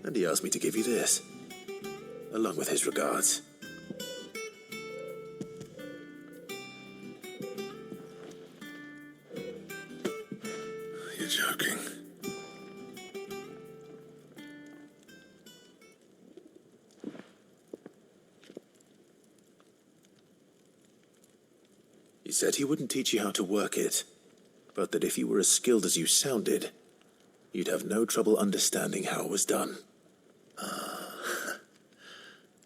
And he asked me to give you this, along with his regards. You're joking. He said he wouldn't teach you how to work it, but that if you were as skilled as you sounded, you'd have no trouble understanding how it was done.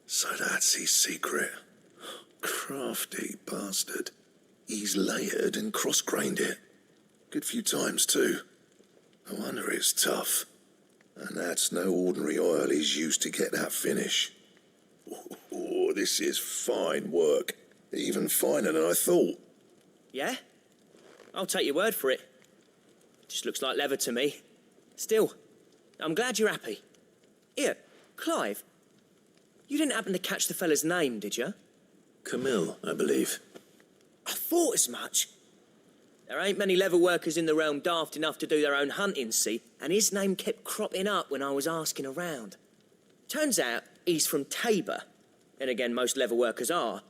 So that's his secret. Crafty bastard. He's layered and cross-grained it. Good few times, too. No wonder it's tough. And that's no ordinary oil he's used to get that finish. Oh, this is fine work. Even finer than I thought. Yeah? I'll take your word for it. Just looks like leather to me. Still, I'm glad you're happy. Here, Clive, you didn't happen to catch the fella's name, did you? Camille, I believe. I thought as much. There ain't many leather workers in the realm daft enough to do their own hunting, see, and his name kept cropping up when I was asking around. Turns out he's from Tabor, and again, most leather workers are.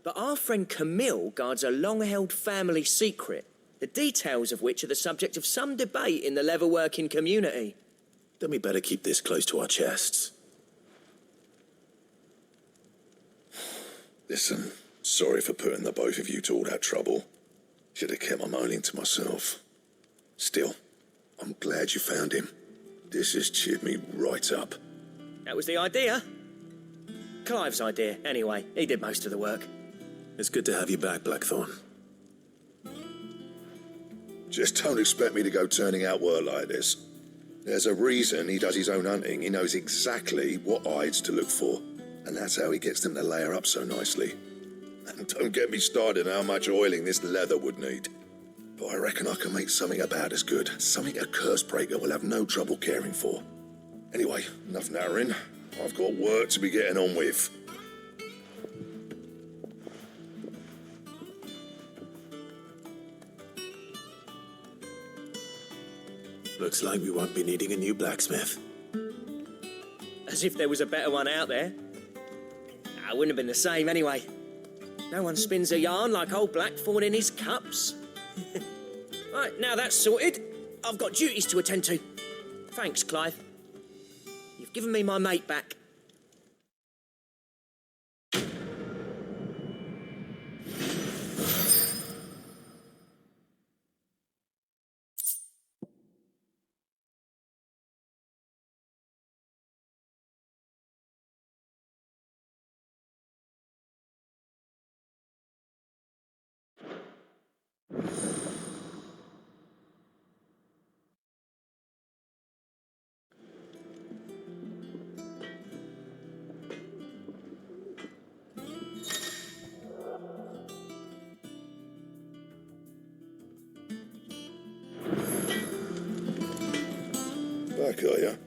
But our friend Camille guards a long-held family secret, the details of which are the subject of some debate in the leather-working community. Then we better keep this close to our chests. Listen, sorry for putting the both of you to all that trouble. Should have kept my moaning to myself. Still, I'm glad you found him. This has cheered me right up. That was the idea. Clive's idea, anyway. He did most of the work. It's good to have you back, Blackthorn. Just don't expect me to go turning out work like this. There's a reason he does his own hunting. He knows exactly what hides to look for. And that's how he gets them to layer up so nicely. And don't get me started on how much oiling this leather would need. But I reckon I can make something about as good. Something a curse breaker will have no trouble caring for. Anyway, enough narrowing. I've got work to be getting on with. Looks like we won't be needing a new blacksmith. As if there was a better one out there. I wouldn't have been the same anyway. No one spins a yarn like old Blackthorn in his cups. Right, now that's sorted, I've got duties to attend to. Thanks, Clive. You've given me my mate back. Back, are you?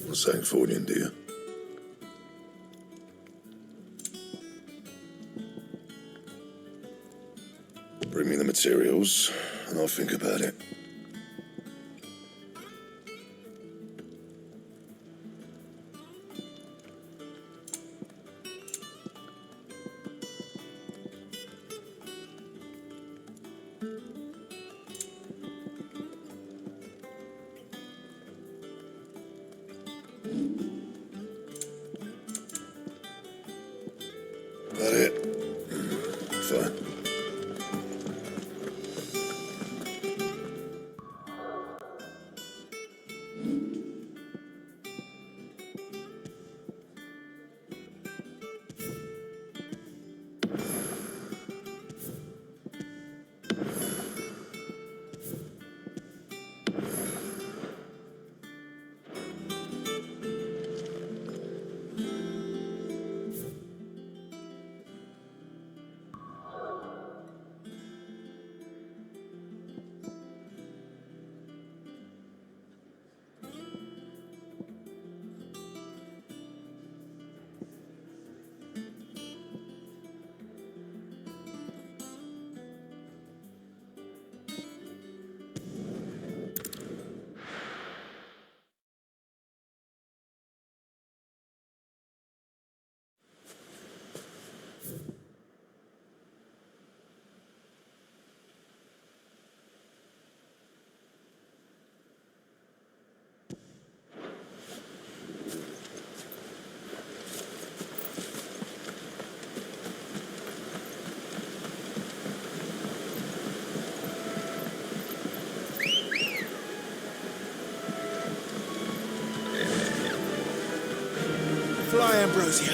Not saying Fordian, do you? Bring me the materials, and I'll think about it. That it? Fine. Fly, Ambrosia.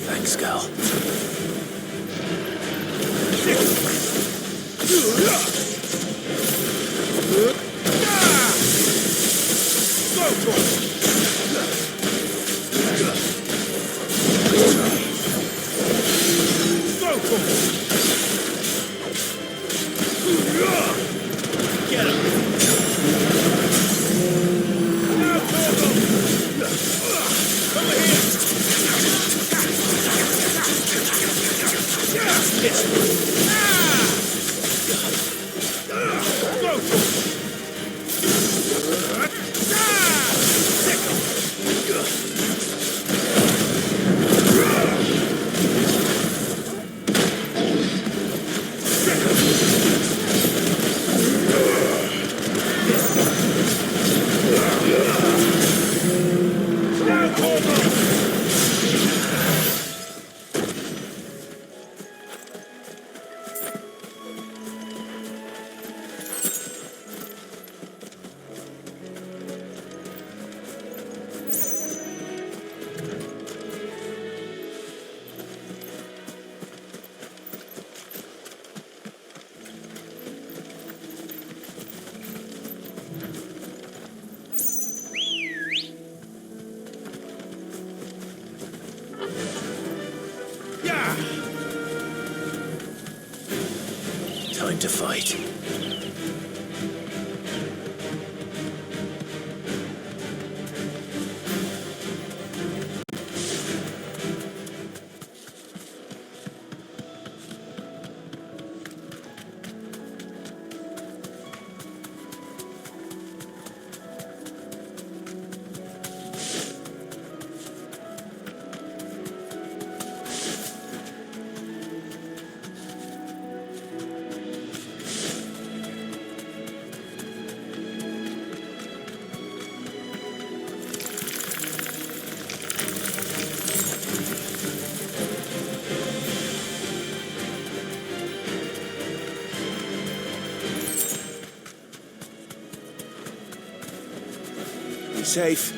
Thanks, Gal. Time to fight. Be safe.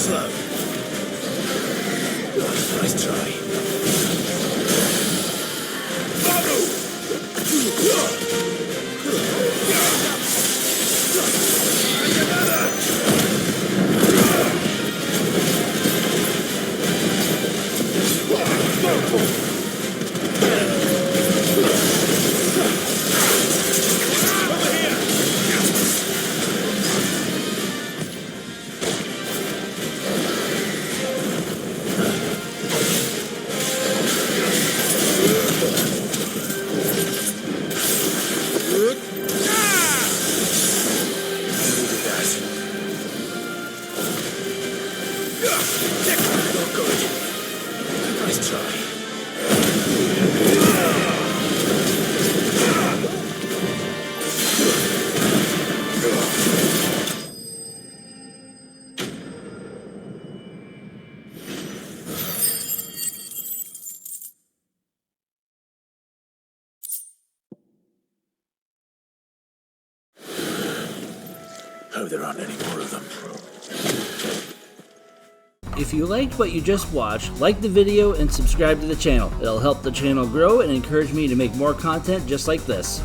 slow. Nice try. Hope there aren't any more of them. If you liked what you just watched, like the video and subscribe to the channel. It'll help the channel grow and encourage me to make more content just like this.